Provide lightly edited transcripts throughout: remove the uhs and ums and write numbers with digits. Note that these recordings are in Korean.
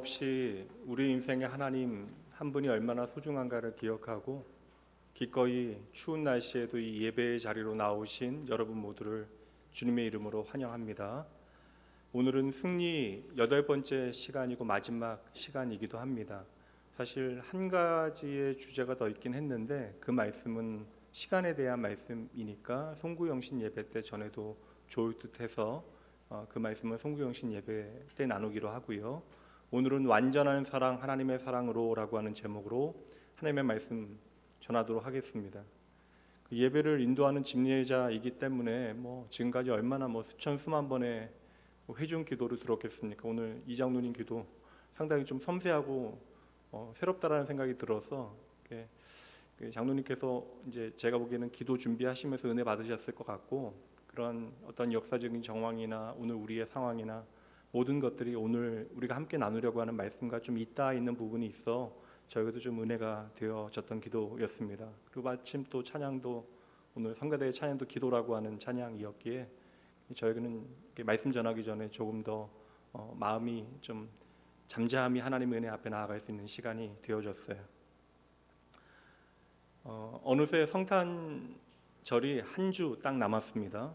변함없이 우리 인생에 하나님 한 분이 얼마나 소중한가를 기억하고 기꺼이 추운 날씨에도 이 예배의 자리로 나오신 여러분 모두를 주님의 이름으로 환영합니다. 오늘은 승리 8번째 시간이고 마지막 시간이기도 합니다. 사실 한 가지의 주제가 더 있긴 했는데 그 말씀은 시간에 대한 말씀이니까 송구영신 예배 때 전해도 좋을 듯해서 그 말씀은 송구영신 예배 때 나누기로 하고요. 오늘은 완전한 사랑 하나님의 사랑으로 라고 하는 제목으로 하나님의 말씀 전하도록 하겠습니다. 그 예배를 인도하는 집례자이기 때문에 지금까지 얼마나 수천 수만 번의 회중 기도를 들었겠습니까? 오늘 이장로님 기도 상당히 좀 섬세하고 새롭다라는 생각이 들어서 장로님께서 이제 제가 보기에는 기도 준비하시면서 은혜 받으셨을 것 같고, 그런 어떤 역사적인 정황이나 오늘 우리의 상황이나 모든 것들이 오늘 우리가 함께 나누려고 하는 말씀과 좀 잇닿아 있는 부분이 있어 저에게도 좀 은혜가 되어졌던 기도였습니다. 그리고 마침 또 찬양도 오늘 성가대의 찬양도 기도라고 하는 찬양이었기에 저에게는 말씀 전하기 전에 조금 더 마음이 좀 잠잠히 하나님의 은혜 앞에 나아갈 수 있는 시간이 되어졌어요. 어느새 성탄절이 한 주 딱 남았습니다.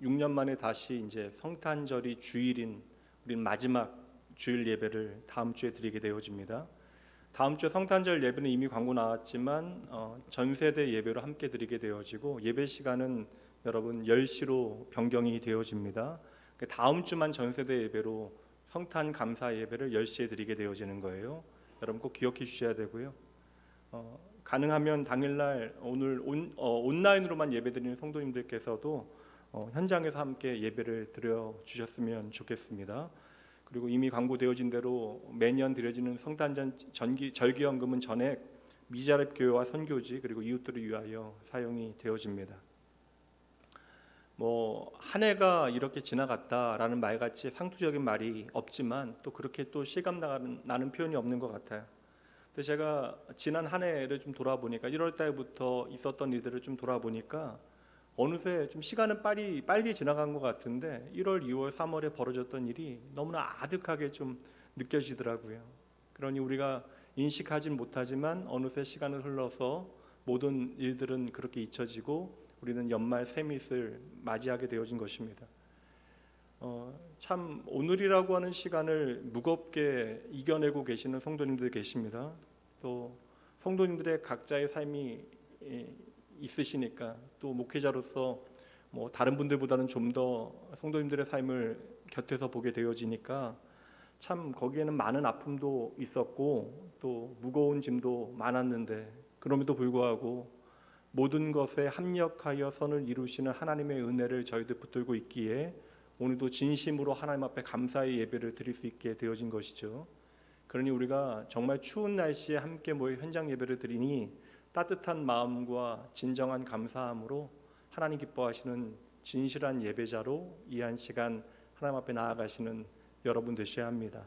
6년 만에 다시 이제 성탄절이 주일인 우린 마지막 주일 예배를 다음 주에 드리게 되어집니다. 다음 주에 성탄절 예배는 이미 광고 나왔지만 전 세대 예배로 함께 드리게 되어지고 예배 시간은 여러분 10시로 변경이 되어집니다. 다음 주만 전 세대 예배로 성탄 감사 예배를 10시에 드리게 되어지는 거예요. 여러분 꼭 기억해 주셔야 되고요. 가능하면 당일날 오늘 온라인으로만 예배드리는 성도님들께서도 현장에서 함께 예배를 드려 주셨으면 좋겠습니다. 그리고 이미 광고되어진 대로 매년 드려지는 성탄절 절기연금은 전액 미자립 교회와 선교지 그리고 이웃들을 위하여 사용이 되어집니다. 한 해가 이렇게 지나갔다라는 말같이 상투적인 말이 없지만 또 그렇게 또 실감 나는 표현이 없는 것 같아요. 근데 제가 지난 한 해를 좀 돌아보니까 1월 달부터 있었던 일들을 좀 돌아보니까 어느새 좀 시간은 빨리 지나간 것 같은데 1월, 2월, 3월에 벌어졌던 일이 너무나 아득하게 좀 느껴지더라고요. 그러니 우리가 인식하진 못하지만 어느새 시간을 흘러서 모든 일들은 그렇게 잊혀지고 우리는 연말 새밑을 맞이하게 되어진 것입니다. 참 오늘이라고 하는 시간을 무겁게 이겨내고 계시는 성도님들 계십니다. 또 성도님들의 각자의 삶이 있으시니까 또 목회자로서 다른 분들보다는 좀 더 성도님들의 삶을 곁에서 보게 되어지니까 참 거기에는 많은 아픔도 있었고 또 무거운 짐도 많았는데 그럼에도 불구하고 모든 것에 합력하여 선을 이루시는 하나님의 은혜를 저희들 붙들고 있기에 오늘도 진심으로 하나님 앞에 감사의 예배를 드릴 수 있게 되어진 것이죠. 그러니 우리가 정말 추운 날씨에 함께 모여 현장 예배를 드리니 따뜻한 마음과 진정한 감사함으로 하나님 기뻐하시는 진실한 예배자로 이 한 시간 하나님 앞에 나아가시는 여러분 되셔야 합니다.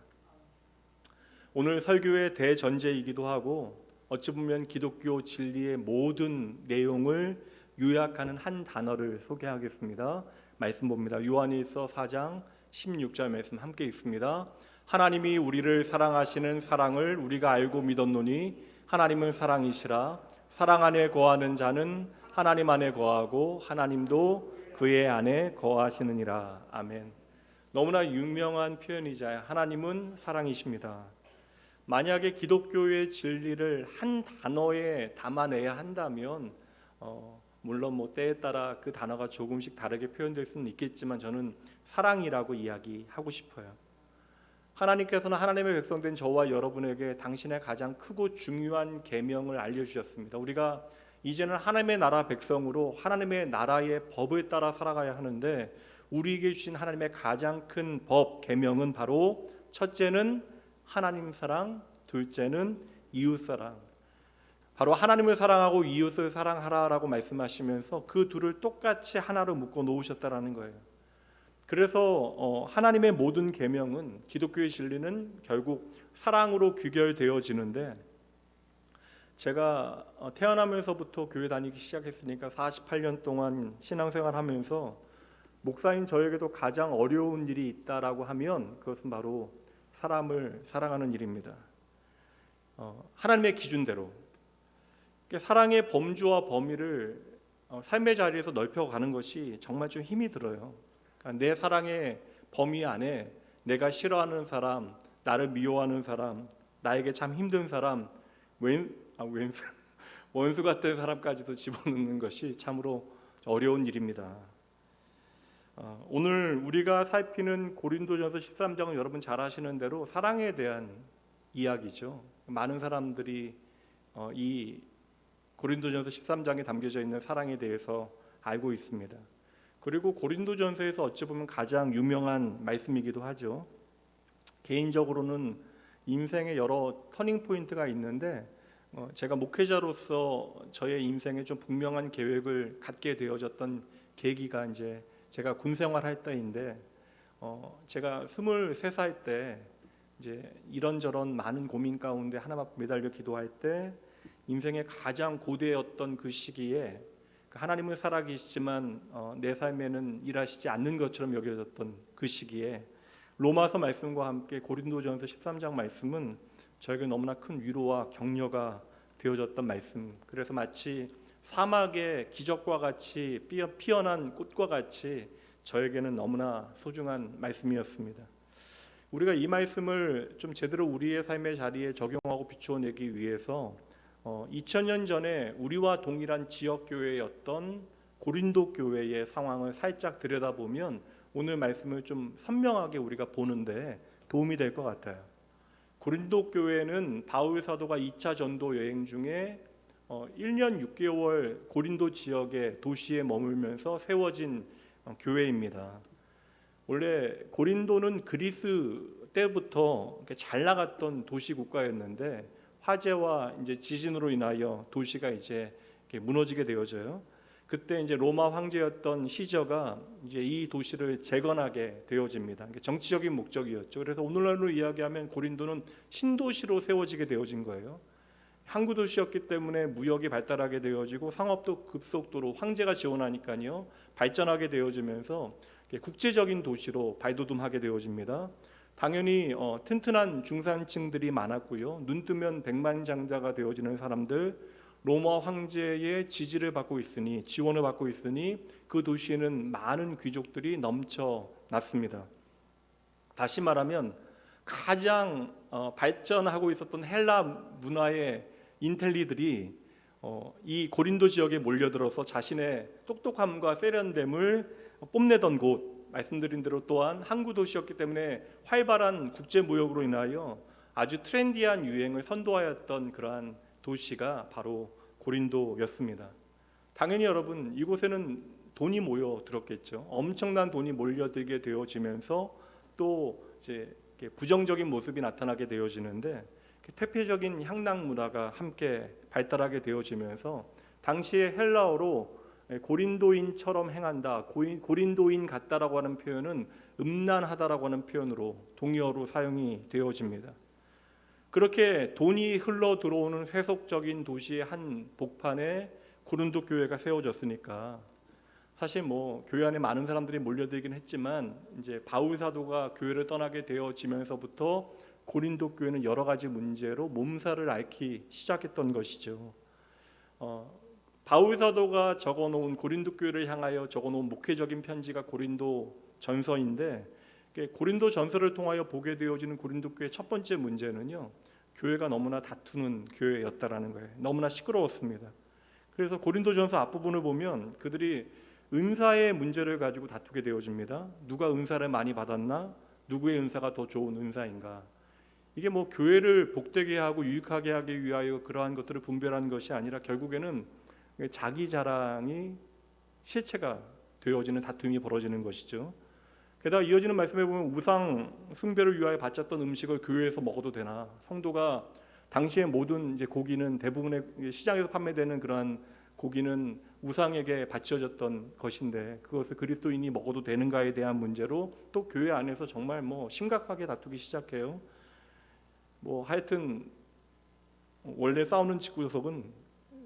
오늘 설교의 대전제이기도 하고 어찌 보면 기독교 진리의 모든 내용을 요약하는 한 단어를 소개하겠습니다. 말씀 봅니다. 요한일서 4장 16절 말씀 함께 읽습니다. 하나님이 우리를 사랑하시는 사랑을 우리가 알고 믿었노니 하나님은 사랑이시라. 사랑 안에 거하는 자는 하나님 안에 거하고 하나님도 그의 안에 거하시느니라. 아멘. 너무나 유명한 표현이자 하나님은 사랑이십니다. 만약에 기독교의 진리를 한 단어에 담아내야 한다면 물론 때에 따라 그 단어가 조금씩 다르게 표현될 수는 있겠지만 저는 사랑이라고 이야기하고 싶어요. 하나님께서는 하나님의 백성된 저와 여러분에게 당신의 가장 크고 중요한 계명을 알려주셨습니다. 우리가 이제는 하나님의 나라 백성으로 하나님의 나라의 법을 따라 살아가야 하는데 우리에게 주신 하나님의 가장 큰 법, 계명은 바로 첫째는 하나님 사랑, 둘째는 이웃 사랑. 바로 하나님을 사랑하고 이웃을 사랑하라라고 말씀하시면서 그 둘을 똑같이 하나로 묶어 놓으셨다라는 거예요. 그래서 하나님의 모든 계명은 기독교의 진리는 결국 사랑으로 귀결되어지는데 제가 태어나면서부터 교회 다니기 시작했으니까 48년 동안 신앙생활하면서 목사인 저에게도 가장 어려운 일이 있다라고 하면 그것은 바로 사람을 사랑하는 일입니다. 하나님의 기준대로 사랑의 범주와 범위를 삶의 자리에서 넓혀가는 것이 정말 좀 힘이 들어요. 그러니까 내 사랑의 범위 안에 내가 싫어하는 사람, 나를 미워하는 사람, 나에게 참 힘든 사람, 원수 같은 사람까지도 집어넣는 것이 참으로 어려운 일입니다. 오늘 우리가 살피는 고린도전서 13장은 여러분 잘 아시는 대로 사랑에 대한 이야기죠. 많은 사람들이 이 고린도전서 13장에 담겨져 있는 사랑에 대해서 알고 있습니다. 그리고 고린도전서에서 어찌 보면 가장 유명한 말씀이기도 하죠. 개인적으로는 인생에 여러 터닝 포인트가 있는데 제가 목회자로서 저의 인생에 좀 분명한 계획을 갖게 되어졌던 계기가 이제 제가 군 생활할 때인데 제가 23살 때 이제 이런저런 많은 고민 가운데 하나님 앞에 매달려 기도할 때 인생의 가장 고대였던 그 시기에 하나님은 살아계시지만 내 삶에는 일하시지 않는 것처럼 여겨졌던 그 시기에 로마서 말씀과 함께 고린도전서 13장 말씀은 저에게 너무나 큰 위로와 격려가 되어졌던 말씀. 그래서 마치 사막의 기적과 같이 피어난 꽃과 같이 저에게는 너무나 소중한 말씀이었습니다. 우리가 이 말씀을 좀 제대로 우리의 삶의 자리에 적용하고 비추어내기 위해서 2000년 전에 우리와 동일한 지역교회였던 고린도 교회의 상황을 살짝 들여다보면 오늘 말씀을 좀 선명하게 우리가 보는데 도움이 될 것 같아요. 고린도 교회는 바울 사도가 2차 전도 여행 중에 1년 6개월 고린도 지역의 도시에 머물면서 세워진 교회입니다. 원래 고린도는 그리스 때부터 잘 나갔던 도시 국가였는데 화재와 이제 지진으로 인하여 도시가 이제 무너지게 되어져요. 그때 이제 로마 황제였던 시저가 이제 이 도시를 재건하게 되어집니다. 정치적인 목적이었죠. 그래서 오늘날로 이야기하면 고린도는 신도시로 세워지게 되어진 거예요. 항구 도시였기 때문에 무역이 발달하게 되어지고 상업도 급속도로 황제가 지원하니까요 발전하게 되어지면서 국제적인 도시로 발돋움하게 되어집니다. 당연히 튼튼한 중산층들이 많았고요. 눈 뜨면 백만장자가 되어지는 사람들, 로마 황제의 지지를 받고 있으니 지원을 받고 있으니 그 도시에는 많은 귀족들이 넘쳐났습니다. 다시 말하면 가장 발전하고 있었던 헬라 문화의 인텔리들이 이 고린도 지역에 몰려들어서 자신의 똑똑함과 세련됨을 뽐내던 곳, 말씀드린 대로 또한 항구 도시였기 때문에 활발한 국제 무역으로 인하여 아주 트렌디한 유행을 선도하였던 그러한 도시가 바로 고린도였습니다. 당연히 여러분 이곳에는 돈이 모여들었겠죠. 엄청난 돈이 몰려들게 되어지면서 또 이제 부정적인 모습이 나타나게 되어지는데 퇴폐적인 향락 문화가 함께 발달하게 되어지면서 당시의 헬라어로 고린도인처럼 행한다, 고린도인 같다라고 하는 표현은 음란하다라고 하는 표현으로 동의어로 사용이 되어집니다. 그렇게 돈이 흘러 들어오는 세속적인 도시의 한 복판에 고린도 교회가 세워졌으니까 사실 교회 안에 많은 사람들이 몰려들긴 했지만 이제 바울 사도가 교회를 떠나게 되어지면서부터 고린도 교회는 여러 가지 문제로 몸살을 앓기 시작했던 것이죠. 바울 사도가 적어놓은 고린도 교회를 향하여 적어놓은 목회적인 편지가 고린도 전서인데 고린도 전서를 통하여 보게 되어지는 고린도 교회의 첫 번째 문제는요, 교회가 너무나 다투는 교회였다라는 거예요. 너무나 시끄러웠습니다. 그래서 고린도 전서 앞부분을 보면 그들이 은사의 문제를 가지고 다투게 되어집니다. 누가 은사를 많이 받았나? 누구의 은사가 더 좋은 은사인가? 이게 교회를 복되게 하고 유익하게 하기 위하여 그러한 것들을 분별한 것이 아니라 결국에는 자기 자랑이 실체가 되어지는 다툼이 벌어지는 것이죠. 게다가 이어지는 말씀에 보면 우상 숭배를 위하여 바쳤던 음식을 교회에서 먹어도 되나? 성도가 당시의 모든 이제 고기는 대부분의 시장에서 판매되는 그러한 고기는 우상에게 바쳐졌던 것인데 그것을 그리스도인이 먹어도 되는가에 대한 문제로 또 교회 안에서 정말 심각하게 다투기 시작해요. 하여튼 원래 싸우는 집구석은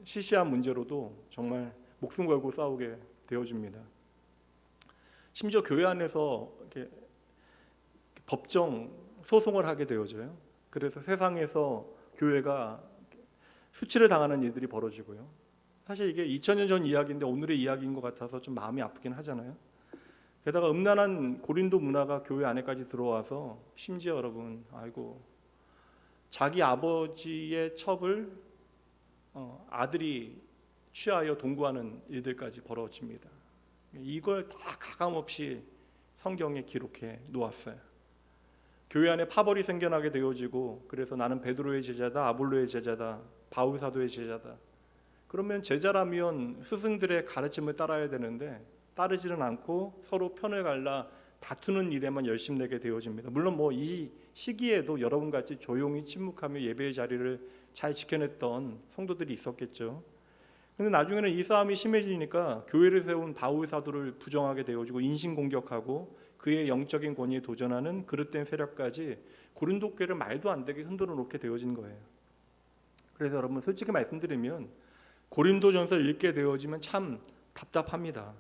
시시한 문제로도 정말 목숨 걸고 싸우게 되어집니다. 심지어 교회 안에서 이렇게 법정 소송을 하게 되어져요. 그래서 세상에서 교회가 수치를 당하는 일들이 벌어지고요. 사실 이게 2000년 전 이야기인데 오늘의 이야기인 것 같아서 좀 마음이 아프긴 하잖아요. 게다가 음란한 고린도 문화가 교회 안에까지 들어와서 심지어 여러분, 아이고, 자기 아버지의 첩을 아들이 취하여 동거하는 일들까지 벌어집니다. 이걸 다 가감없이 성경에 기록해 놓았어요. 교회 안에 파벌이 생겨나게 되어지고, 그래서 나는 베드로의 제자다, 아볼로의 제자다, 바울 사도의 제자다. 그러면 제자라면 스승들의 가르침을 따라야 되는데 따르지는 않고 서로 편을 갈라 다투는 일에만 열심내게 되어집니다. 물론 이 시기에도 여러분같이 조용히 침묵하며 예배의 자리를 잘 지켜냈던 성도들이 있었겠죠. 그런데 나중에는 이 싸움이 심해지니까 교회를 세운 바울 사도를 부정하게 되어지고 인신공격하고 그의 영적인 권위에 도전하는 그릇된 세력까지 고린도 교회를 말도 안 되게 흔들어 놓게 되어진 거예요. 그래서 여러분, 솔직히 말씀드리면 고린도전서를 읽게 되어지면 참 답답합니다.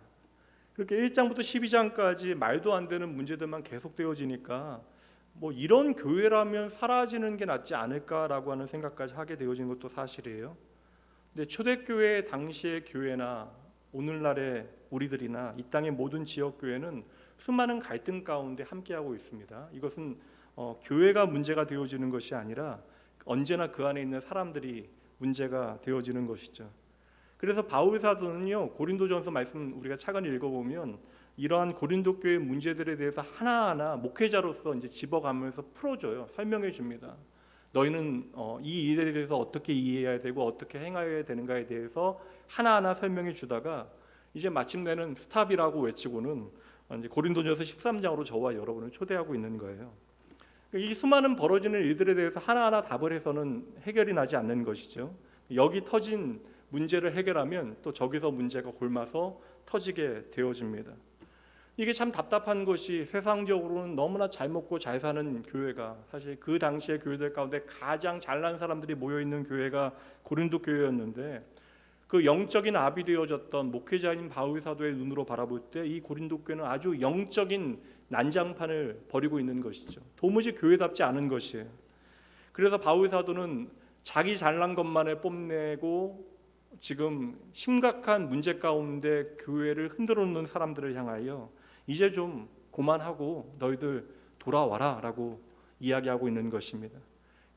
그렇게 1장부터 12장까지 말도 안 되는 문제들만 계속 되어지니까 이런 교회라면 사라지는 게 낫지 않을까라고 하는 생각까지 하게 되어진 것도 사실이에요. 근데 초대교회 당시의 교회나 오늘날의 우리들이나 이 땅의 모든 지역교회는 수많은 갈등 가운데 함께하고 있습니다. 이것은 교회가 문제가 되어지는 것이 아니라 언제나 그 안에 있는 사람들이 문제가 되어지는 것이죠. 그래서 바울 사도는요, 고린도전서 말씀 우리가 차근히 읽어보면 이러한 고린도 교회 문제들에 대해서 하나하나 목회자로서 이제 집어가면서 풀어줘요. 설명해 줍니다. 너희는 이 일에 대해서 어떻게 이해해야 되고 어떻게 행하여야 되는가에 대해서 하나하나 설명해 주다가 이제 마침내는 스탑이라고 외치고는 이제 고린도전서 13장으로 저와 여러분을 초대하고 있는 거예요. 이 수많은 벌어지는 일들에 대해서 하나하나 답을 해서는 해결이 나지 않는 것이죠. 여기 터진 문제를 해결하면 또 저기서 문제가 골마서 터지게 되어집니다. 이게 참 답답한 것이 세상적으로는 너무나 잘 먹고 잘 사는 교회가, 사실 그 당시의 교회들 가운데 가장 잘난 사람들이 모여있는 교회가 고린도 교회였는데, 그 영적인 압이 되어졌던 목회자인 바울 사도의 눈으로 바라볼 때 이 고린도 교회는 아주 영적인 난장판을 벌이고 있는 것이죠. 도무지 교회답지 않은 것이에요. 그래서 바울 사도는 자기 잘난 것만을 뽐내고 지금 심각한 문제 가운데 교회를 흔들어 놓는 사람들을 향하여 이제 좀 그만하고 너희들 돌아와라 라고 이야기하고 있는 것입니다.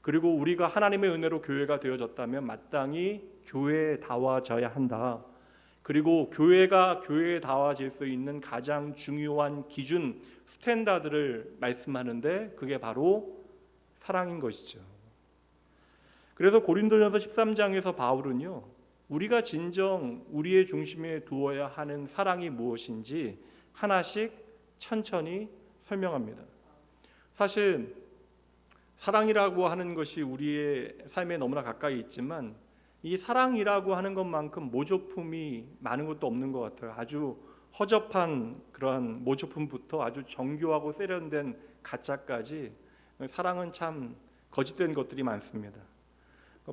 그리고 우리가 하나님의 은혜로 교회가 되어졌다면 마땅히 교회다워져야 한다. 그리고 교회가 교회다워질 수 있는 가장 중요한 기준, 스탠다드를 말씀하는데 그게 바로 사랑인 것이죠. 그래서 고린도전서 13장에서 바울은요, 우리가 진정 우리의 중심에 두어야 하는 사랑이 무엇인지 하나씩 천천히 설명합니다. 사실 사랑이라고 하는 것이 우리의 삶에 너무나 가까이 있지만 이 사랑이라고 하는 것만큼 모조품이 많은 것도 없는 것 같아요. 아주 허접한 그러한 모조품부터 아주 정교하고 세련된 가짜까지 사랑은 참 거짓된 것들이 많습니다.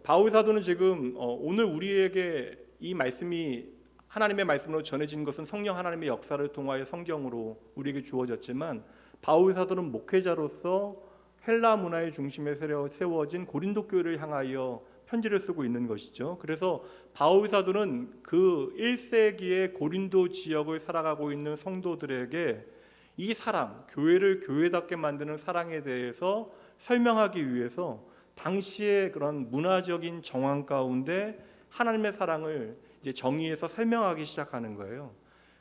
바울 사도는 지금 오늘 우리에게 이 말씀이 하나님의 말씀으로 전해진 것은 성령 하나님의 역사를 통하여 성경으로 우리에게 주어졌지만 바울 사도는 목회자로서 헬라 문화의 중심에 세워진 고린도 교회를 향하여 편지를 쓰고 있는 것이죠. 그래서 바울 사도는 그 1세기의 고린도 지역을 살아가고 있는 성도들에게 이 사랑, 교회를 교회답게 만드는 사랑에 대해서 설명하기 위해서 당시의 그런 문화적인 정황 가운데 하나님의 사랑을 이제 정의해서 설명하기 시작하는 거예요.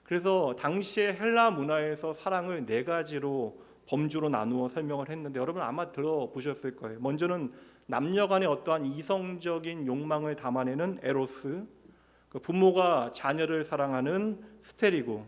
그래서 당시의 헬라 문화에서 사랑을 네 가지로 범주로 나누어 설명을 했는데 여러분 아마 들어보셨을 거예요. 먼저는 남녀 간의 어떠한 이성적인 욕망을 담아내는 에로스, 부모가 자녀를 사랑하는 스테리고,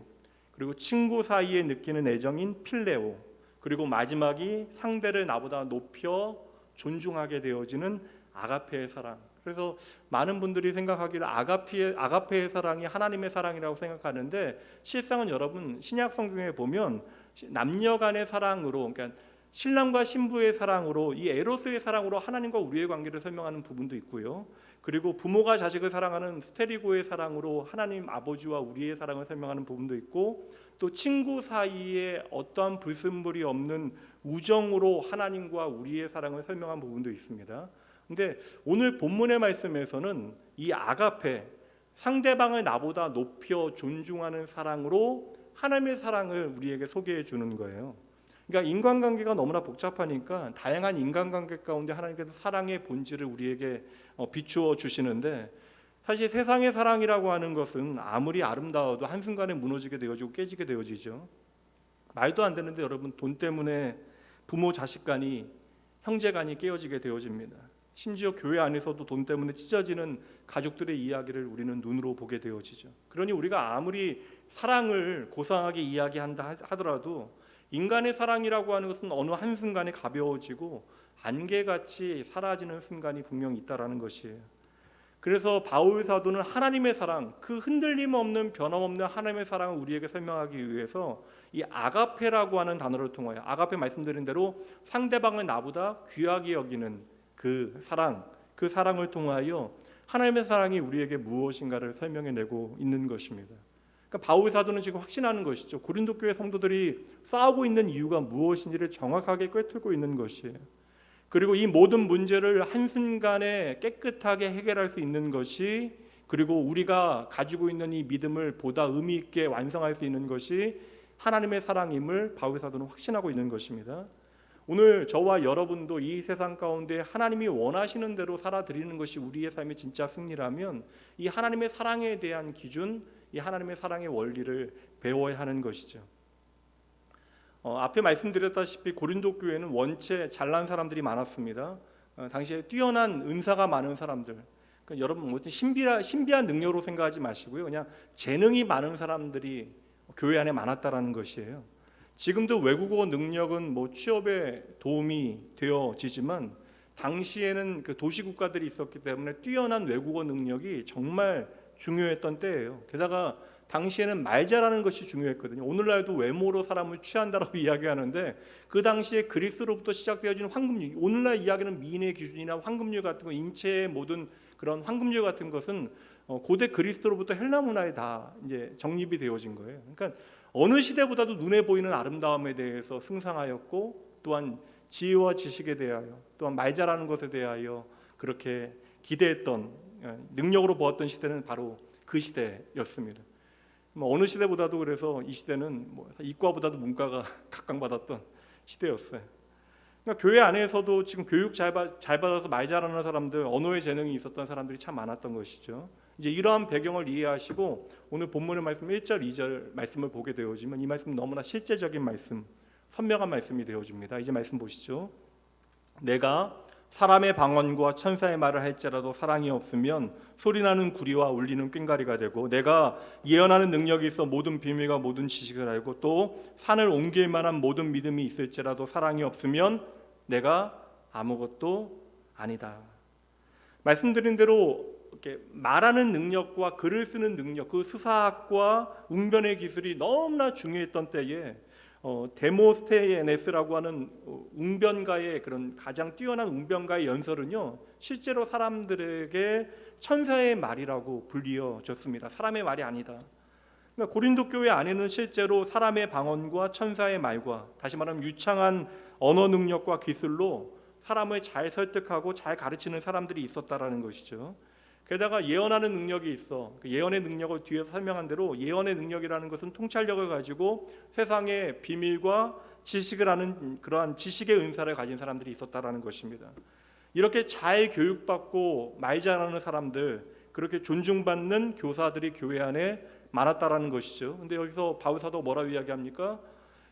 그리고 친구 사이에 느끼는 애정인 필레오, 그리고 마지막이 상대를 나보다 높여 존중하게 되어지는 아가페의 사랑. 그래서 많은 분들이 생각하기를 아가페의 사랑이 하나님의 사랑이라고 생각하는데 실상은 여러분 신약 성경에 보면 남녀 간의 사랑으로, 그러니까 신랑과 신부의 사랑으로, 이 에로스의 사랑으로 하나님과 우리의 관계를 설명하는 부분도 있고요. 그리고 부모가 자식을 사랑하는 스테리고의 사랑으로 하나님 아버지와 우리의 사랑을 설명하는 부분도 있고, 또 친구 사이에 어떠한 불순물이 없는 우정으로 하나님과 우리의 사랑을 설명한 부분도 있습니다. 근데 오늘 본문의 말씀에서는 이 아가페, 상대방을 나보다 높여 존중하는 사랑으로 하나님의 사랑을 우리에게 소개해 주는 거예요. 그러니까 인간관계가 너무나 복잡하니까 다양한 인간관계 가운데 하나님께서 사랑의 본질을 우리에게 비추어 주시는데, 사실 세상의 사랑이라고 하는 것은 아무리 아름다워도 한순간에 무너지게 되어지고 깨지게 되어지죠. 말도 안 되는데 여러분, 돈 때문에 부모 자식 간이, 형제 간이 깨어지게 되어집니다. 심지어 교회 안에서도 돈 때문에 찢어지는 가족들의 이야기를 우리는 눈으로 보게 되어지죠. 그러니 우리가 아무리 사랑을 고상하게 이야기한다 하더라도 인간의 사랑이라고 하는 것은 어느 한순간에 가벼워지고 안개같이 사라지는 순간이 분명히 있다라는 것이에요. 그래서 바울 사도는 하나님의 사랑, 그 흔들림 없는 변함없는 하나님의 사랑을 우리에게 설명하기 위해서 이 아가페라고 하는 단어를 통하여, 아가페 말씀드린 대로 상대방을 나보다 귀하게 여기는 그 사랑, 그 사랑을 통하여 하나님의 사랑이 우리에게 무엇인가를 설명해내고 있는 것입니다. 그러니까 바울 사도는 지금 확신하는 것이죠. 고린도 교회 성도들이 싸우고 있는 이유가 무엇인지를 정확하게 꿰뚫고 있는 것이에요. 그리고 이 모든 문제를 한순간에 깨끗하게 해결할 수 있는 것이, 그리고 우리가 가지고 있는 이 믿음을 보다 의미 있게 완성할 수 있는 것이 하나님의 사랑임을 바울 사도는 확신하고 있는 것입니다. 오늘 저와 여러분도 이 세상 가운데 하나님이 원하시는 대로 살아드리는 것이 우리의 삶의 진짜 승리라면, 이 하나님의 사랑에 대한 기준, 이 하나님의 사랑의 원리를 배워야 하는 것이죠. 앞에 말씀드렸다시피 고린도 교회는 원체 잘난 사람들이 많았습니다. 당시에 뛰어난 은사가 많은 사람들, 그러니까 여러분 뭐 신비한 능력으로 생각하지 마시고요, 그냥 재능이 많은 사람들이 교회 안에 많았다라는 것이에요. 지금도 외국어 능력은 뭐 취업에 도움이 되어지지만 당시에는 그 도시국가들이 있었기 때문에 뛰어난 외국어 능력이 정말 중요했던 때예요. 게다가 당시에는 말 잘하는 것이 중요했거든요. 오늘날도 외모로 사람을 취한다라고 이야기하는데, 그 당시에 그리스로부터 시작되어진 황금률, 오늘날 이야기는 미인의 기준이나 황금률 같은 거, 인체의 모든 그런 황금률 같은 것은 고대 그리스로부터 헬라 문화에 다 이제 정립이 되어진 거예요. 그러니까 어느 시대보다도 눈에 보이는 아름다움에 대해서 승상하였고, 또한 지혜와 지식에 대하여, 또한 말 잘하는 것에 대하여 그렇게 기대했던, 능력으로 보았던 시대는 바로 그 시대였습니다. 어느 시대보다도, 그래서 이 시대는 이과보다도 문과가 각광받았던 시대였어요. 그러니까 교회 안에서도 지금 교육 잘 받아서 말 잘하는 사람들, 언어의 재능이 있었던 사람들이 참 많았던 것이죠. 이제 이러한 배경을 이해하시고 오늘 본문의 말씀 1절, 2절 말씀을 보게 되어지면 이 말씀 너무나 실제적인 말씀, 선명한 말씀이 되어집니다. 이제 말씀 보시죠. 내가 사람의 방언과 천사의 말을 할지라도 사랑이 없으면 소리나는 구리와 울리는 꽹과리가 되고, 내가 예언하는 능력이 있어 모든 비밀과 모든 지식을 알고 또 산을 옮길 만한 모든 믿음이 있을지라도 사랑이 없으면 내가 아무것도 아니다. 말씀드린 대로 이렇게 말하는 능력과 글을 쓰는 능력, 그 수사학과 웅변의 기술이 너무나 중요했던 때에 데모스테네스라고 하는 웅변가의, 그런 가장 뛰어난 웅변가의 연설은요, 실제로 사람들에게 천사의 말이라고 불리어졌습니다. 사람의 말이 아니다. 그러니까 고린도 교회 안에는 실제로 사람의 방언과 천사의 말과, 다시 말하면 유창한 언어 능력과 기술로 사람을 잘 설득하고 잘 가르치는 사람들이 있었다라는 것이죠. 게다가 예언하는 능력이 있어. 그 예언의 능력을 뒤에서 설명한 대로, 예언의 능력이라는 것은 통찰력을 가지고 세상의 비밀과 지식을 아는 그러한 지식의 은사를 가진 사람들이 있었다라는 것입니다. 이렇게 잘 교육받고 말 잘하는 사람들, 그렇게 존중받는 교사들이 교회 안에 많았다라는 것이죠. 근데 여기서 바울 사도가 뭐라고 이야기합니까?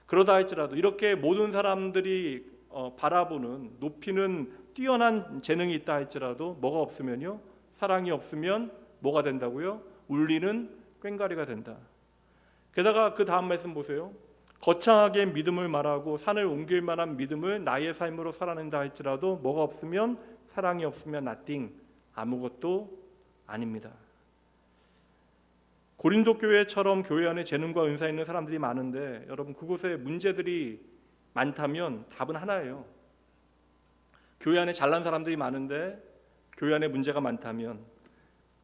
그러다 할지라도, 이렇게 모든 사람들이 바라보는, 높이는 뛰어난 재능이 있다 할지라도 뭐가 없으면요, 사랑이 없으면 뭐가 된다고요? 울리는 꽹과리가 된다. 게다가 그 다음 말씀 보세요. 거창하게 믿음을 말하고 산을 옮길 만한 믿음을 나의 삶으로 살아낸다 할지라도 뭐가 없으면, 사랑이 없으면 nothing, 아무것도 아닙니다. 고린도 교회처럼 교회 안에 재능과 은사 있는 사람들이 많은데, 여러분 그곳에 문제들이 많다면 답은 하나예요. 교회 안에 잘난 사람들이 많은데 교회 안에 문제가 많다면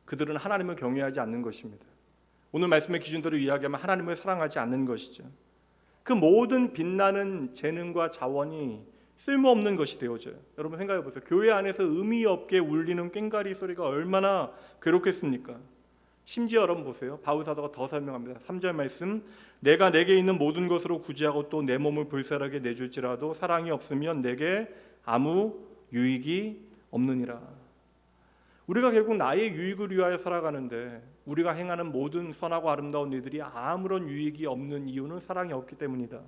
그들은 하나님을 경외하지 않는 것입니다. 오늘 말씀의 기준대로 이야기하면 하나님을 사랑하지 않는 것이죠. 그 모든 빛나는 재능과 자원이 쓸모없는 것이 되어져요. 여러분 생각해 보세요. 교회 안에서 의미 없게 울리는 꽹과리 소리가 얼마나 괴롭겠습니까? 심지어 여러분 보세요. 바울 사도가 더 설명합니다. 3절 말씀, 내가 내게 있는 모든 것으로 구제하고 또 내 몸을 불살하게 내줄지라도 사랑이 없으면 내게 아무 유익이 없느니라. 우리가 결국 나의 유익을 위하여 살아가는데 우리가 행하는 모든 선하고 아름다운 일들이 아무런 유익이 없는 이유는 사랑이 없기 때문이다.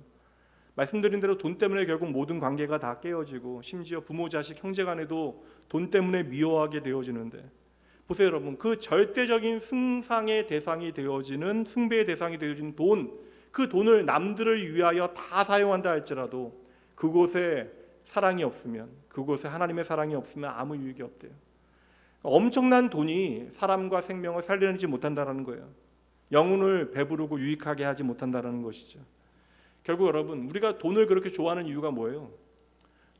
말씀드린 대로 돈 때문에 결국 모든 관계가 다 깨어지고 심지어 부모, 자식, 형제 간에도 돈 때문에 미워하게 되어지는데, 보세요 여러분, 그 절대적인 승상의 대상이 되어지는, 숭배의 대상이 되어지는 돈, 그 돈을 남들을 위하여 다 사용한다 할지라도 그곳에 사랑이 없으면, 그곳에 하나님의 사랑이 없으면 아무 유익이 없대요. 엄청난 돈이 사람과 생명을 살려내지 못한다는 거예요. 영혼을 배부르고 유익하게 하지 못한다는 것이죠. 결국 여러분, 우리가 돈을 그렇게 좋아하는 이유가 뭐예요?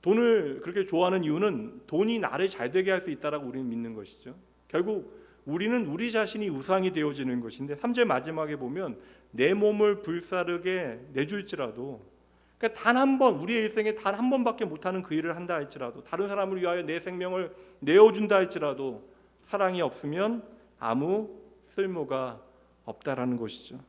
돈을 그렇게 좋아하는 이유는 돈이 나를 잘 되게 할 수 있다라고 우리는 믿는 것이죠. 결국 우리는 우리 자신이 우상이 되어지는 것인데, 3절 마지막에 보면 내 몸을 불사르게 내줄지라도, 그러니까 단 한 번, 우리의 일생에 단 한 번밖에 못하는 그 일을 한다 할지라도, 다른 사람을 위하여 내 생명을 내어준다 할지라도 사랑이 없으면 아무 쓸모가 없다라는 것이죠.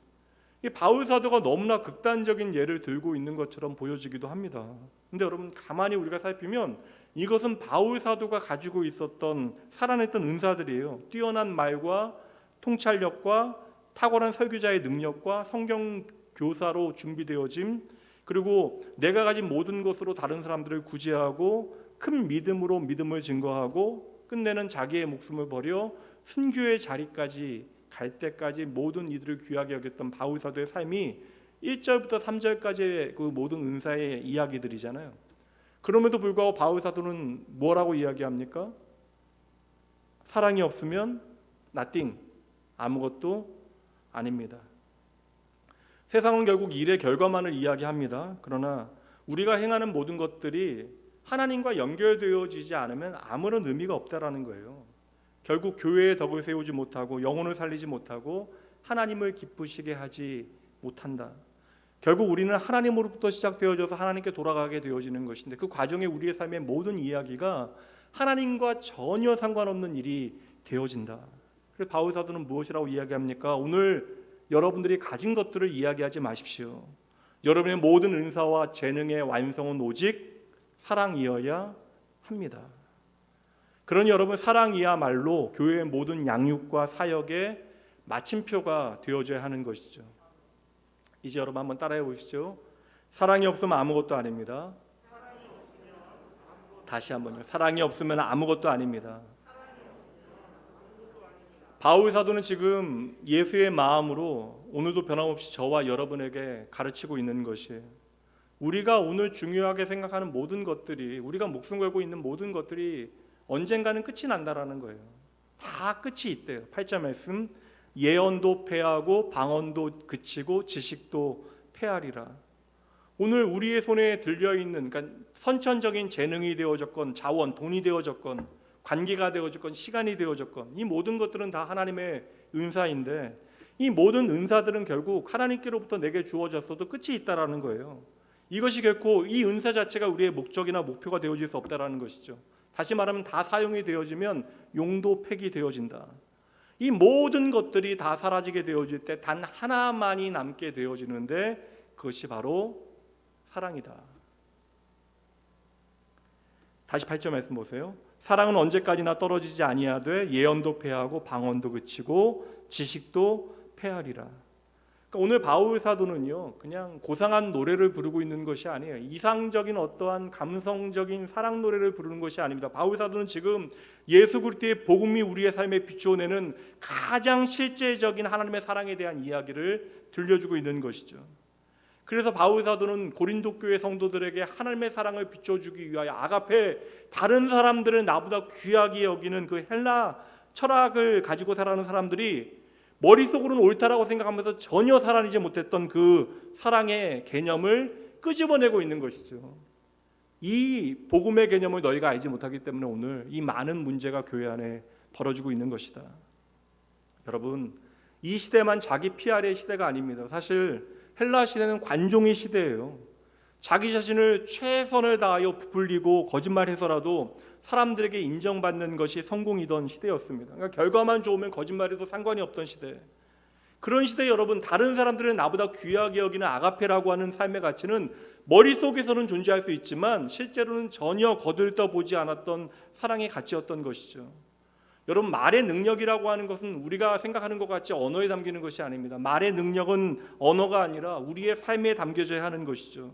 이 바울 사도가 너무나 극단적인 예를 들고 있는 것처럼 보여지기도 합니다. 근데 여러분 가만히 우리가 살피면 이것은 바울 사도가 가지고 있었던 살아냈던 은사들이에요. 뛰어난 말과 통찰력과 탁월한 설교자의 능력과 성경 교사로 준비되어짐, 그리고 내가 가진 모든 것으로 다른 사람들을 구제하고 큰 믿음으로 믿음을 증거하고 끝내는 자기의 목숨을 버려 순교의 자리까지 갈 때까지 모든 이들을 귀하게 여겼던 바울 사도의 삶이 1절부터 3절까지의 그 모든 은사의 이야기들이잖아요. 그럼에도 불구하고 바울 사도는 뭐라고 이야기합니까? 사랑이 없으면 nothing, 아무것도 아닙니다. 세상은 결국 일의 결과만을 이야기합니다. 그러나 우리가 행하는 모든 것들이 하나님과 연결되어지지 않으면 아무런 의미가 없다라는 거예요. 결국 교회의 덕을 세우지 못하고 영혼을 살리지 못하고 하나님을 기쁘시게 하지 못한다. 결국 우리는 하나님으로부터 시작되어져서 하나님께 돌아가게 되어지는 것인데, 그 과정에 우리의 삶의 모든 이야기가 하나님과 전혀 상관없는 일이 되어진다. 그래서 바울 사도는 무엇이라고 이야기합니까? 오늘 여러분들이 가진 것들을 이야기하지 마십시오. 여러분의 모든 은사와 재능의 완성은 오직 사랑이어야 합니다. 그러니 여러분, 사랑이야말로 교회의 모든 양육과 사역의 마침표가 되어져야 하는 것이죠. 이제 여러분 한번 따라해 보시죠. 사랑이 없으면 아무것도 아닙니다. 다시 한번요. 사랑이 없으면 아무것도 아닙니다. 바울 사도는 지금 예수의 마음으로 오늘도 변함없이 저와 여러분에게 가르치고 있는 것이에요. 우리가 오늘 중요하게 생각하는 모든 것들이, 우리가 목숨 걸고 있는 모든 것들이 언젠가는 끝이 난다라는 거예요. 다 끝이 있대요. 8절 말씀, 예언도 패하고 방언도 그치고 지식도 패하리라. 오늘 우리의 손에 들려있는, 그러니까 선천적인 재능이 되어졌건 자원, 돈이 되어졌건 관계가 되어졌건 시간이 되어졌건 이 모든 것들은 다 하나님의 은사인데, 이 모든 은사들은 결국 하나님께로부터 내게 주어졌어도 끝이 있다라는 거예요. 이것이 결코 이 은사 자체가 우리의 목적이나 목표가 되어질 수 없다라는 것이죠. 다시 말하면 다 사용이 되어지면 용도 폐기되어진다. 이 모든 것들이 다 사라지게 되어질 때 단 하나만이 남게 되어지는데 그것이 바로 사랑이다. 다시 8절 말씀 보세요. 사랑은 언제까지나 떨어지지 아니하되 예언도 패하고 방언도 그치고 지식도 패하리라. 그러니까 오늘 바울 사도는요, 그냥 고상한 노래를 부르고 있는 것이 아니에요. 이상적인 어떠한 감성적인 사랑 노래를 부르는 것이 아닙니다. 바울 사도는 지금 예수 그리스도의 복음이 우리의 삶에 비추어내는 가장 실제적인 하나님의 사랑에 대한 이야기를 들려주고 있는 것이죠. 그래서 바울 사도는 고린도 교회 성도들에게 하나님의 사랑을 비춰주기 위하여 아가페, 다른 사람들은 나보다 귀하게 여기는 그 헬라 철학을 가지고 살아가는 사람들이 머릿속으로는 옳다라고 생각하면서 전혀 살아내지 못했던 그 사랑의 개념을 끄집어내고 있는 것이죠. 이 복음의 개념을 너희가 알지 못하기 때문에 오늘 이 많은 문제가 교회 안에 벌어지고 있는 것이다. 여러분, 이 시대만 자기 PR의 시대가 아닙니다. 사실 헬라 시대는 관종의 시대예요. 자기 자신을 최선을 다하여 부풀리고 거짓말해서라도 사람들에게 인정받는 것이 성공이던 시대였습니다. 그러니까 결과만 좋으면 거짓말해도 상관이 없던 시대. 그런 시대에 여러분, 다른 사람들은 나보다 귀하게 여기는 아가페라고 하는 삶의 가치는 머릿속에서는 존재할 수 있지만 실제로는 전혀 거들떠보지 않았던 사랑의 가치였던 것이죠. 여러분, 말의 능력이라고 하는 것은 우리가 생각하는 것 같이 언어에 담기는 것이 아닙니다. 말의 능력은 언어가 아니라 우리의 삶에 담겨져야 하는 것이죠.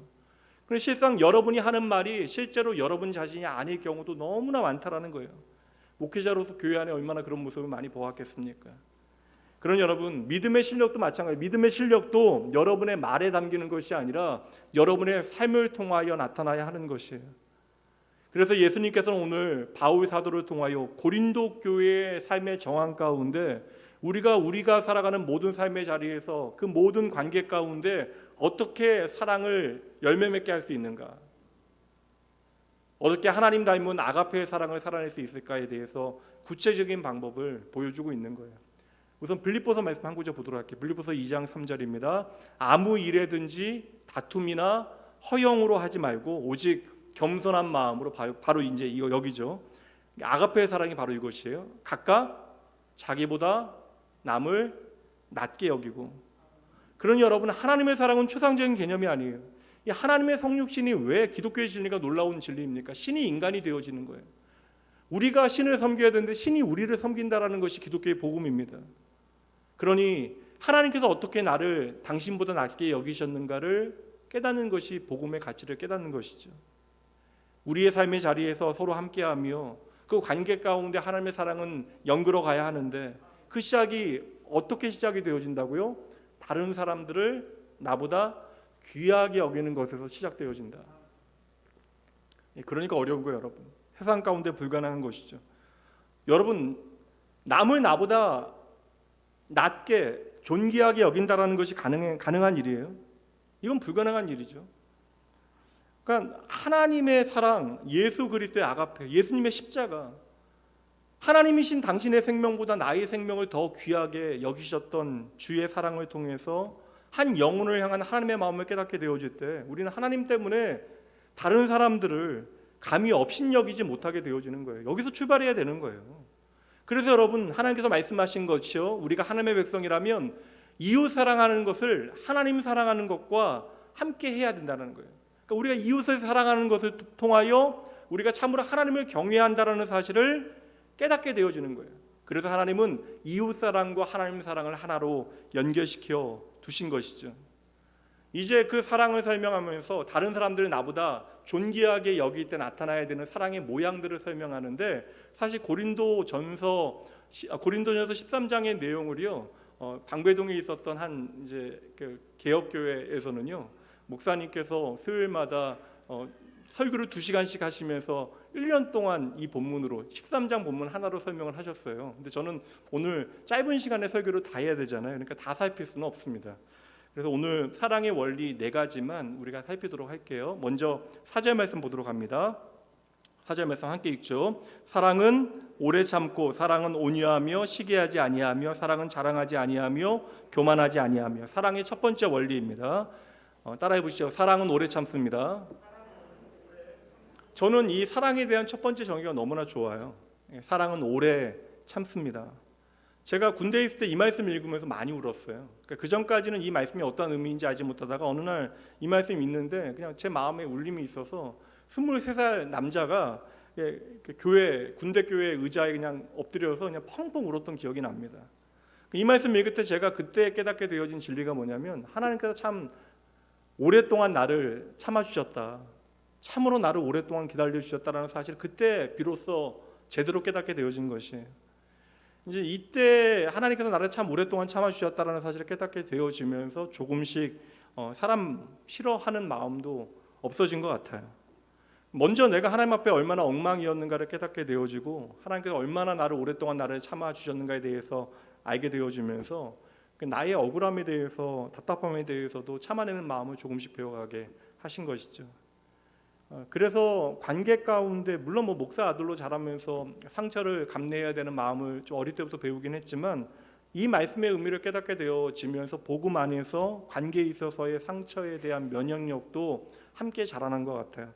그런데 실상 여러분이 하는 말이 실제로 여러분 자신이 아닐 경우도 너무나 많다라는 거예요. 목회자로서 교회 안에 얼마나 그런 모습을 많이 보았겠습니까? 그런 여러분, 믿음의 실력도 마찬가지예요. 믿음의 실력도 여러분의 말에 담기는 것이 아니라 여러분의 삶을 통하여 나타나야 하는 것이에요. 그래서 예수님께서는 오늘 바울 사도를 통하여 고린도 교회의 삶의 정황 가운데 우리가 살아가는 모든 삶의 자리에서 그 모든 관계 가운데 어떻게 사랑을 열매 맺게 할 수 있는가, 어떻게 하나님 닮은 아가페의 사랑을 살아낼 수 있을까에 대해서 구체적인 방법을 보여주고 있는 거예요. 우선 빌립보서 말씀 한 구절 보도록 할게요. 빌립보서 2장 3절입니다. 아무 일에든지 다툼이나 허영으로 하지 말고 오직 겸손한 마음으로, 바로 이제 이거 여기죠. 아가페의 사랑이 바로 이것이에요. 각각 자기보다 남을 낮게 여기고. 그런 여러분, 하나님의 사랑은 추상적인 개념이 아니에요. 이 하나님의 성육신이 왜 기독교의 진리가 놀라운 진리입니까? 신이 인간이 되어지는 거예요. 우리가 신을 섬겨야 되는데 신이 우리를 섬긴다라는 것이 기독교의 복음입니다. 그러니 하나님께서 어떻게 나를 당신보다 낮게 여기셨는가를 깨닫는 것이 복음의 가치를 깨닫는 것이죠. 우리의 삶의 자리에서 서로 함께하며 그 관계 가운데 하나님의 사랑은 연결어 가야 하는데 그 시작이 어떻게 시작이 되어진다고요? 다른 사람들을 나보다 귀하게 여기는 것에서 시작되어진다. 그러니까 어려운 거예요, 여러분. 세상 가운데 불가능한 것이죠. 여러분, 남을 나보다 낮게 존귀하게 여긴다라는 것이 가능한 일이에요. 이건 불가능한 일이죠. 그러니까 하나님의 사랑, 예수 그리스도의 아가페, 예수님의 십자가, 하나님이신 당신의 생명보다 나의 생명을 더 귀하게 여기셨던 주의 사랑을 통해서 한 영혼을 향한 하나님의 마음을 깨닫게 되어질 때 우리는 하나님 때문에 다른 사람들을 감히 업신여기지 못하게 되어지는 거예요. 여기서 출발해야 되는 거예요. 그래서 여러분, 하나님께서 말씀하신 것이요, 우리가 하나님의 백성이라면 이웃 사랑하는 것을 하나님 사랑하는 것과 함께 해야 된다는 거예요. 그러니까 우리가 이웃을 사랑하는 것을 통하여 우리가 참으로 하나님을 경외한다는 사실을 깨닫게 되어지는 거예요. 그래서 하나님은 이웃 사랑과 하나님 사랑을 하나로 연결시켜 두신 것이죠. 이제 그 사랑을 설명하면서 다른 사람들은 나보다 존귀하게 여길 때 나타나야 되는 사랑의 모양들을 설명하는데, 사실 고린도전서 13장의 내용을요, 방배동에 있었던 한 이제 그 개혁교회에서는요, 목사님께서 수요일마다 설교를 2시간씩 하시면서 1년 동안 이 본문으로 13장 본문 하나로 설명을 하셨어요. 근데 저는 오늘 짧은 시간에 설교를 다 해야 되잖아요. 그러니까 다 살필 수는 없습니다. 그래서 오늘 사랑의 원리 4가지만 우리가 살피도록 할게요. 먼저 4절 말씀 보도록 합니다. 4절 말씀 함께 읽죠. 사랑은 오래 참고, 사랑은 온유하며 시기하지 아니하며, 사랑은 자랑하지 아니하며 교만하지 아니하며. 사랑의 첫 번째 원리입니다. 따라해 보시죠. 사랑은 오래 참습니다. 저는 이 사랑에 대한 첫 번째 정의가 너무나 좋아요. 사랑은 오래 참습니다. 제가 군대에 있을 때 이 말씀 읽으면서 많이 울었어요. 그러니까 그 전까지는 이 말씀이 어떤 의미인지 알지 못하다가 어느 날 이 말씀이 있는데 그냥 제 마음에 울림이 있어서 23살 남자가 교회, 군대 교회 의자에 그냥 엎드려서 그냥 펑펑 울었던 기억이 납니다. 이 말씀 읽을 때 제가 그때 깨닫게 되어진 진리가 뭐냐면, 하나님께서 참 오랫동안 나를 참아주셨다, 참으로 나를 오랫동안 기다려주셨다라는 사실을 그때 비로소 제대로 깨닫게 되어진 것이에요. 이제 이때 하나님께서 나를 참 오랫동안 참아주셨다라는 사실을 깨닫게 되어지면서 조금씩 사람 싫어하는 마음도 없어진 것 같아요. 먼저 내가 하나님 앞에 얼마나 엉망이었는가를 깨닫게 되어지고, 하나님께서 얼마나 나를 오랫동안 나를 참아주셨는가에 대해서 알게 되어지면서 나의 억울함에 대해서, 답답함에 대해서도 참아내는 마음을 조금씩 배워가게 하신 것이죠. 그래서 관계 가운데 물론 목사 아들로 자라면서 상처를 감내해야 되는 마음을 좀 어릴 때부터 배우긴 했지만, 이 말씀의 의미를 깨닫게 되어지면서 복음 안에서 관계에 있어서의 상처에 대한 면역력도 함께 자라난 것 같아요.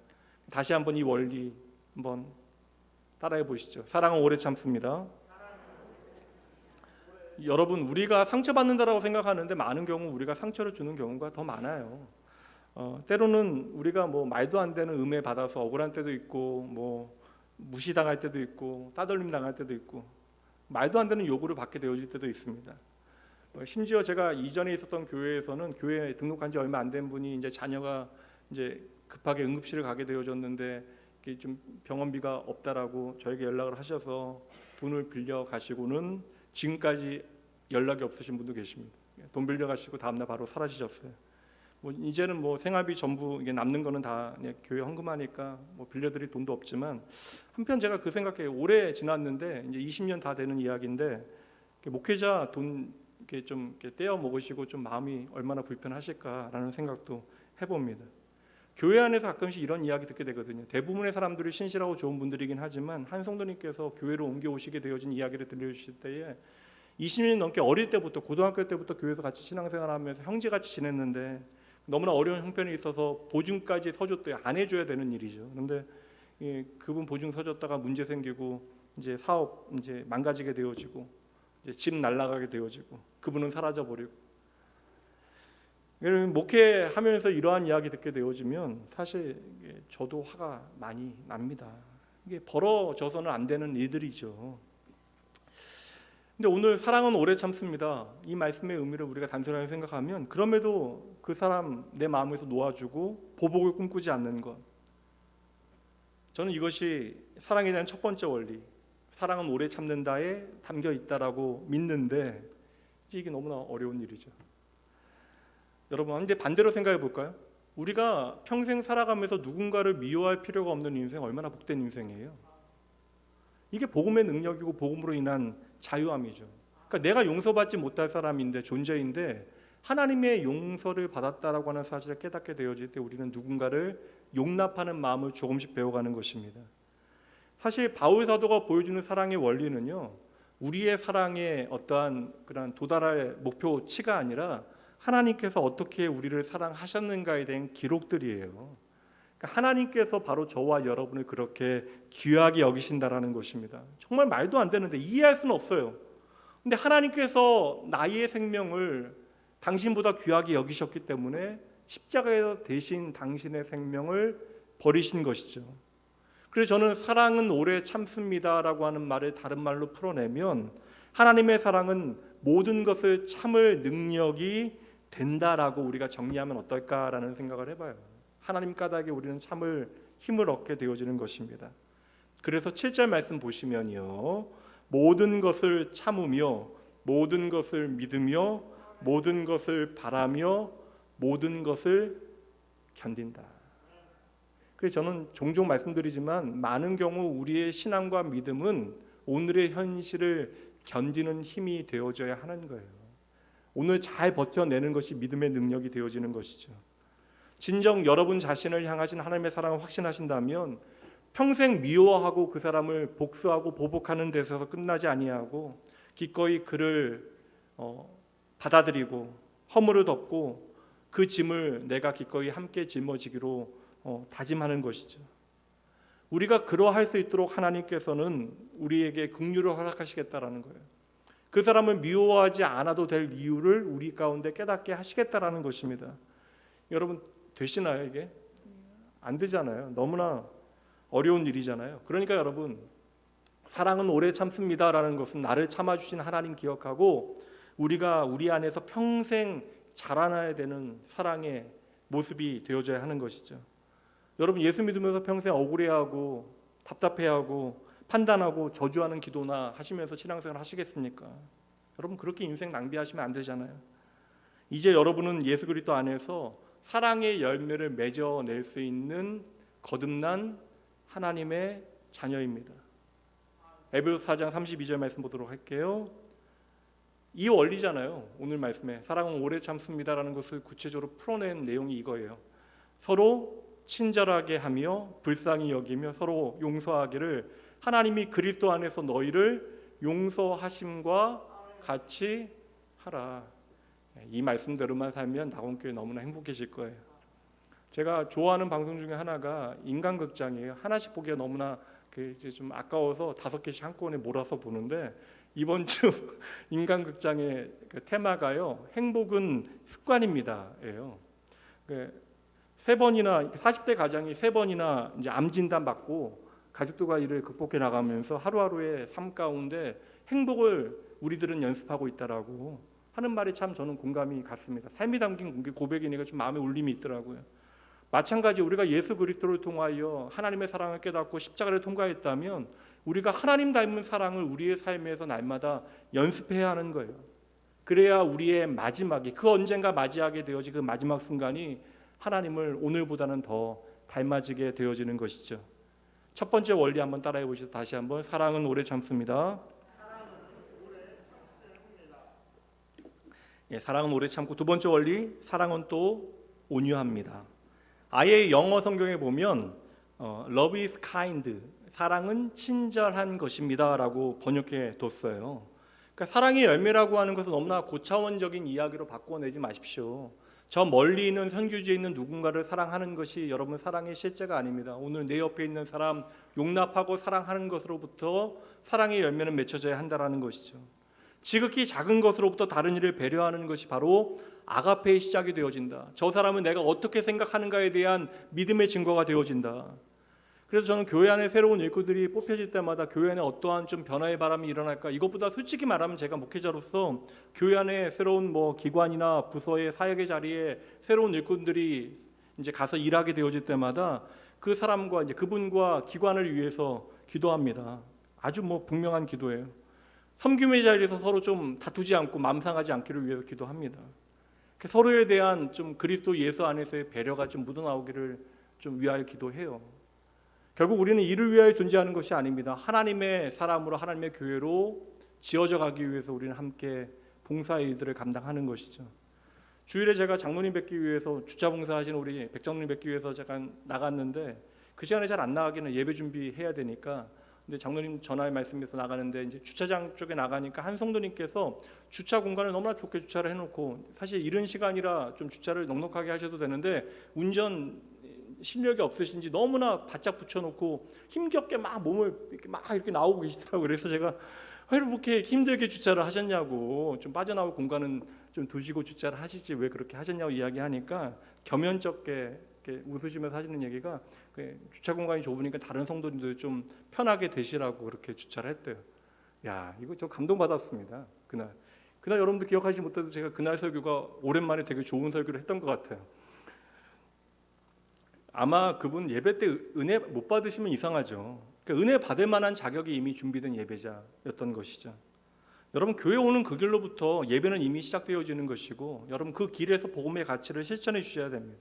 다시 한번 이 원리 한번 따라해 보시죠. 사랑은 오래 참습니다. 여러분, 우리가 상처받는다라고 생각하는데 많은 경우 우리가 상처를 주는 경우가 더 많아요. 때로는 우리가 뭐 말도 안 되는 음해 받아서 억울한 때도 있고, 뭐 무시당할 때도 있고, 따돌림 당할 때도 있고, 말도 안 되는 요구를 받게 되어질 때도 있습니다. 심지어 제가 이전에 있었던 교회에서는 교회에 등록한 지 얼마 안 된 분이 이제 자녀가 이제 급하게 응급실을 가게 되어졌는데 좀 병원비가 없다라고 저에게 연락을 하셔서 돈을 빌려 가시고는 지금까지 연락이 없으신 분도 계십니다. 돈 빌려 가시고 다음날 바로 사라지셨어요. 뭐 이제는 뭐 생활비 전부 이게 남는 거는 다 교회 헌금하니까 뭐 빌려드릴 돈도 없지만, 한편 제가 그 생각에 오래 지났는데 이제 20년 다 되는 이야기인데, 목회자 돈 이렇게 좀 이렇게 떼어 먹으시고 좀 마음이 얼마나 불편하실까라는 생각도 해봅니다. 교회 안에서 가끔씩 이런 이야기 듣게 되거든요. 대부분의 사람들이 신실하고 좋은 분들이긴 하지만 한 성도님께서 교회로 옮겨오시게 되어진 이야기를 들려주실 때에 20년 넘게 어릴 때부터 고등학교 때부터 교회에서 같이 신앙생활하면서 형제같이 지냈는데 너무나 어려운 형편이 있어서 보증까지 서줬대요. 안 해줘야 되는 일이죠. 그런데 그분 보증 서줬다가 문제 생기고 이제 사업 이제 망가지게 되어지고 이제 집 날아가게 되어지고 그분은 사라져 버리고, 목회하면서 이러한 이야기 듣게 되어지면 사실 저도 화가 많이 납니다. 이게 벌어져서는 안 되는 일들이죠. 근데 오늘 사랑은 오래 참습니다. 이 말씀의 의미를 우리가 단순하게 생각하면 그럼에도 그 사람 내 마음에서 놓아주고 보복을 꿈꾸지 않는 것, 저는 이것이 사랑에 대한 첫 번째 원리, 사랑은 오래 참는다에 담겨 있다라고 믿는데 이게 너무나 어려운 일이죠. 여러분, 근데 반대로 생각해 볼까요? 우리가 평생 살아가면서 누군가를 미워할 필요가 없는 인생, 얼마나 복된 인생이에요. 이게 복음의 능력이고 복음으로 인한 자유함이죠. 그러니까 내가 용서받지 못할 사람인데, 존재인데 하나님의 용서를 받았다라고 하는 사실을 깨닫게 되어질 때 우리는 누군가를 용납하는 마음을 조금씩 배워가는 것입니다. 사실 바울 사도가 보여주는 사랑의 원리는요, 우리의 사랑의 어떠한 그런 도달할 목표치가 아니라 하나님께서 어떻게 우리를 사랑하셨는가에 대한 기록들이에요. 하나님께서 바로 저와 여러분을 그렇게 귀하게 여기신다라는 것입니다. 정말 말도 안 되는데, 이해할 수는 없어요. 근데 하나님께서 나의 생명을 당신보다 귀하게 여기셨기 때문에 십자가에서 대신 당신의 생명을 버리신 것이죠. 그래서 저는 사랑은 오래 참습니다라고 하는 말을 다른 말로 풀어내면 하나님의 사랑은 모든 것을 참을 능력이 된다라고 우리가 정리하면 어떨까라는 생각을 해봐요. 하나님 까닭에 우리는 참을 힘을 얻게 되어지는 것입니다. 그래서 7절 말씀 보시면요, 모든 것을 참으며 모든 것을 믿으며 모든 것을 바라며 모든 것을 견딘다. 그래서 저는 종종 말씀드리지만 많은 경우 우리의 신앙과 믿음은 오늘의 현실을 견디는 힘이 되어져야 하는 거예요. 오늘 잘 버텨내는 것이 믿음의 능력이 되어지는 것이죠. 진정 여러분 자신을 향하신 하나님의 사랑을 확신하신다면 평생 미워하고 그 사람을 복수하고 보복하는 데서 끝나지 아니하고 기꺼이 그를 받아들이고 허물을 덮고 그 짐을 내가 기꺼이 함께 짊어지기로 다짐하는 것이죠. 우리가 그러할 수 있도록 하나님께서는 우리에게 긍휼을 허락하시겠다라는 거예요. 그 사람을 미워하지 않아도 될 이유를 우리 가운데 깨닫게 하시겠다라는 것입니다. 여러분, 되시나요? 이게? 안 되잖아요. 너무나 어려운 일이잖아요. 그러니까 여러분, 사랑은 오래 참습니다라는 것은 나를 참아주신 하나님 기억하고 우리가 우리 안에서 평생 자라나야 되는 사랑의 모습이 되어져야 하는 것이죠. 여러분, 예수 믿으면서 평생 억울해하고 답답해하고 판단하고 저주하는 기도나 하시면서 신앙생활 하시겠습니까? 여러분, 그렇게 인생 낭비하시면 안 되잖아요. 이제 여러분은 예수 그리스도 안에서 사랑의 열매를 맺어낼 수 있는 거듭난 하나님의 자녀입니다. 에베소서 4장 32절 말씀 보도록 할게요. 이 원리잖아요. 오늘 말씀에 사랑은 오래 참습니다라는 것을 구체적으로 풀어낸 내용이 이거예요. 서로 친절하게 하며 불쌍히 여기며 서로 용서하기를 하나님이 그리스도 안에서 너희를 용서하심과 같이 하라. 이 말씀대로만 살면 낙원교회 너무나 행복해질 거예요. 제가 좋아하는 방송 중에 하나가 인간극장이에요. 하나씩 보기가 너무나 이제 좀 아까워서 5개씩 한꺼번에 몰아서 보는데, 이번 주 인간극장의 테마가요, 행복은 습관입니다예요. 3번이나 40대 가장이 3번이나 이제 암 진단 받고 가족들과 이를 극복해 나가면서 하루하루의 삶 가운데 행복을 우리들은 연습하고 있다라고 하는 말이 참 저는 공감이 갔습니다. 삶이 담긴 고백이니까 좀 마음에 울림이 있더라고요. 마찬가지 우리가 예수 그리스도를 통하여 하나님의 사랑을 깨닫고 십자가를 통과했다면 우리가 하나님 닮은 사랑을 우리의 삶에서 날마다 연습해야 하는 거예요. 그래야 우리의 마지막이, 그 언젠가 맞이하게 되어질 그 마지막 순간이 하나님을 오늘보다는 더 닮아지게 되어지는 것이죠. 첫 번째 원리 한번 따라해 보시죠. 다시 한번. 사랑은 오래 참습니다. 사랑은 오래 참고, 두 번째 원리, 사랑은 또 온유합니다. 아예 영어 성경에 보면 Love is kind, 사랑은 친절한 것입니다 라고 번역해 뒀어요. 그러니까 사랑의 열매라고 하는 것은 너무나 고차원적인 이야기로 바꿔내지 마십시오. 저 멀리 있는 선교지에 있는 누군가를 사랑하는 것이 여러분 사랑의 실제가 아닙니다. 오늘 내 옆에 있는 사람 용납하고 사랑하는 것으로부터 사랑의 열매는 맺혀져야 한다는 것이죠. 지극히 작은 것으로부터 다른 이를 배려하는 것이 바로 아가페의 시작이 되어진다. 저 사람은 내가 어떻게 생각하는가에 대한 믿음의 증거가 되어진다. 그래서 저는 교회 안에 새로운 일꾼들이 뽑혀질 때마다 교회 안에 어떠한 좀 변화의 바람이 일어날까, 이것보다 솔직히 말하면 제가 목회자로서 교회 안에 새로운 기관이나 부서의 사역의 자리에 새로운 일꾼들이 이제 가서 일하게 되어질 때마다 그 사람과 이제 그분과 기관을 위해서 기도합니다. 아주 분명한 기도예요. 섬김의 자리에서 서로 좀 다투지 않고 마음 상하지 않기를 위해서 기도합니다. 서로에 대한 좀 그리스도 예수 안에서의 배려가 좀 묻어나오기를 좀 위하여 기도해요. 결국 우리는 이를 위하여 존재하는 것이 아닙니다. 하나님의 사람으로, 하나님의 교회로 지어져 가기 위해서 우리는 함께 봉사의 일들을 감당하는 것이죠. 주일에 제가 장로님 뵙기 위해서, 주차 봉사하시는 우리 백장로님 뵙기 위해서 잠깐 나갔는데 그 시간에 잘 안 나가기는 예배 준비해야 되니까, 근데 장로님 전화의 말씀에서 나가는데 이제 주차장 쪽에 나가니까 한 성도님께서 주차 공간을 너무나 좋게 주차를 해놓고, 사실 이른 시간이라 좀 주차를 넉넉하게 하셔도 되는데 운전 실력이 없으신지 너무나 바짝 붙여놓고 힘겹게 막 몸을 이렇게 나오고 계시더라고요. 그래서 제가 왜 이렇게 힘들게 주차를 하셨냐고, 좀 빠져나올 공간은 좀 두시고 주차를 하시지 왜 그렇게 하셨냐고 이야기하니까 겸연쩍게 이렇게 웃으시면서 하시는 얘기가, 주차 공간이 좁으니까 다른 성도님들 좀 편하게 되시라고 그렇게 주차를 했대요. 야, 이거 저 감동받았습니다. 그날 여러분들 기억하시지 못해도 제가 그날 설교가 오랜만에 되게 좋은 설교를 했던 것 같아요. 아마 그분 예배 때 은혜 못 받으시면 이상하죠. 그러니까 은혜 받을 만한 자격이 이미 준비된 예배자였던 것이죠. 여러분, 교회 오는 그 길로부터 예배는 이미 시작되어지는 것이고, 여러분 그 길에서 복음의 가치를 실천해 주셔야 됩니다.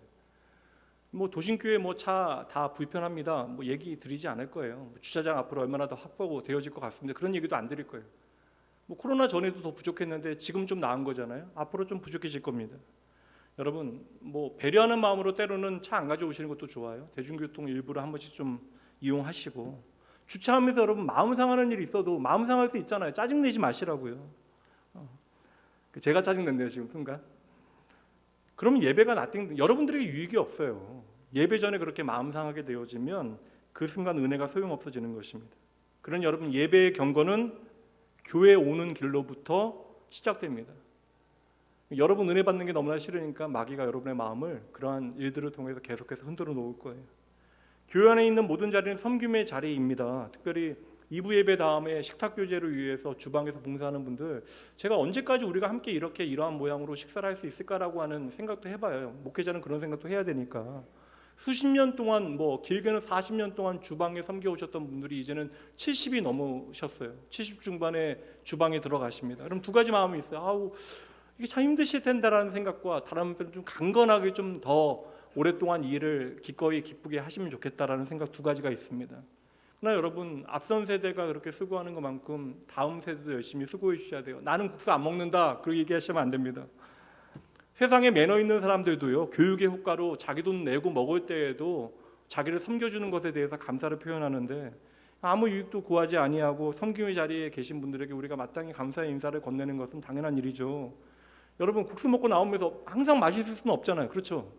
도심교회 차 다 불편합니다, 얘기 드리지 않을 거예요. 주차장 앞으로 얼마나 더 확보가 되어질 것 같습니다, 그런 얘기도 안 드릴 거예요. 코로나 전에도 더 부족했는데 지금 좀 나은 거잖아요. 앞으로 좀 부족해질 겁니다. 여러분, 배려하는 마음으로 때로는 차 안 가져오시는 것도 좋아요. 대중교통 일부를 한 번씩 좀 이용하시고, 주차하면서 여러분 마음 상하는 일이 있어도, 마음 상할 수 있잖아요. 짜증내지 마시라고요. 제가 짜증냈네요 지금 순간. 그러면 예배가 여러분들에게 유익이 없어요. 예배 전에 그렇게 마음 상하게 되어지면 그 순간 은혜가 소용없어지는 것입니다. 그런 여러분, 예배의 경건은 교회에 오는 길로부터 시작됩니다. 여러분 은혜 받는 게 너무나 싫으니까 마귀가 여러분의 마음을 그러한 일들을 통해서 계속해서 흔들어 놓을 거예요. 교회 안에 있는 모든 자리는 섬김의 자리입니다. 특별히 2부 예배 다음에 식탁 교제를 위해서 주방에서 봉사하는 분들, 제가 언제까지 우리가 함께 이러한 모양으로 식사를 할 수 있을까라고 하는 생각도 해봐요. 목회자는 그런 생각도 해야 되니까. 수십 년 동안, 길게는 40년 동안 주방에 섬겨오셨던 분들이 이제는 70이 넘으셨어요. 70 중반에 주방에 들어가십니다. 그럼 두 가지 마음이 있어요. 이게 참 힘드실 텐데라는 생각과, 다른 한편 좀 강건하게 좀 더 오랫동안 이 일을 기꺼이 기쁘게 하시면 좋겠다라는 생각, 두 가지가 있습니다. 그러나 여러분, 앞선 세대가 그렇게 수고하는 것만큼 다음 세대도 열심히 수고해 주셔야 돼요. 나는 국수 안 먹는다, 그렇게 얘기하시면 안 됩니다. 세상에 매너 있는 사람들도요, 교육의 효과로 자기 돈 내고 먹을 때에도 자기를 섬겨주는 것에 대해서 감사를 표현하는데, 아무 유익도 구하지 아니하고 섬김의 자리에 계신 분들에게 우리가 마땅히 감사의 인사를 건네는 것은 당연한 일이죠. 여러분, 국수 먹고 나오면서 항상 맛있을 수는 없잖아요. 그렇죠?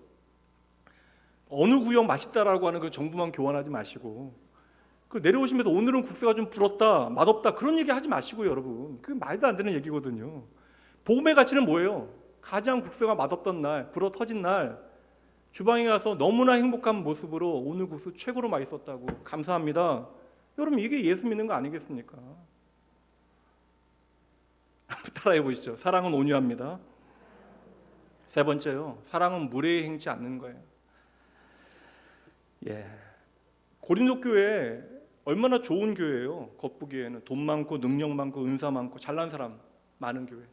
어느 구역 맛있다라고 하는 그 정보만 교환하지 마시고, 그 내려오시면서 오늘은 국수가 좀 불었다, 맛없다, 그런 얘기 하지 마시고요. 여러분, 그 말도 안 되는 얘기거든요. 복음의 가치는 뭐예요? 가장 국수가 맛없던 날, 불어 터진 날 주방에 가서 너무나 행복한 모습으로 오늘 국수 최고로 맛있었다고, 감사합니다. 여러분, 이게 예수 믿는 거 아니겠습니까? 따라해 보시죠. 사랑은 온유합니다. 세 번째요, 사랑은 무례히 행치 않는 거예요. 고린도 교회 얼마나 좋은 교회예요. 겉보기에는 돈 많고 능력 많고 은사 많고 잘난 사람 많은 교회.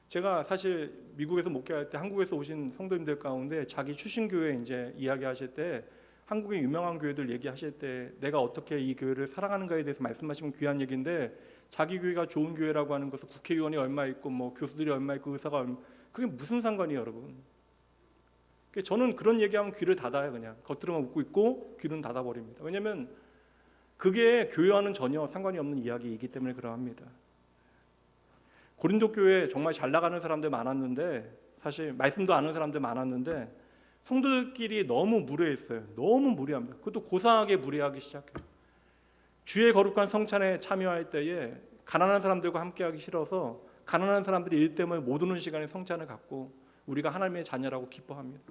제가 사실 미국에서 목회할 때 한국에서 오신 성도님들 가운데 자기 출신 교회 이제 이야기하실 때, 한국의 유명한 교회들 얘기하실 때 내가 어떻게 이 교회를 사랑하는가에 대해서 말씀하시면 귀한 얘기인데, 자기 교회가 좋은 교회라고 하는 것은 국회의원이 얼마 있고 뭐 교수들이 얼마 있고 의사가 얼마, 그게 무슨 상관이에요, 여러분? 저는 그런 얘기하면 귀를 닫아요. 그냥 겉으로만 웃고 있고 귀는 닫아버립니다. 왜냐하면 그게 교회와는 전혀 상관이 없는 이야기이기 때문에 그러합니다. 고린도 교회 정말 잘 나가는 사람들 많았는데, 사실 말씀도 아는 사람들 많았는데 성도들끼리 너무 무례했어요. 너무 무례합니다. 그것도 고상하게 무례하기 시작해요. 주의 거룩한 성찬에 참여할 때에 가난한 사람들과 함께하기 싫어서 가난한 사람들이 일 때문에 못 오는 시간에 성찬을 갖고 우리가 하나님의 자녀라고 기뻐합니다.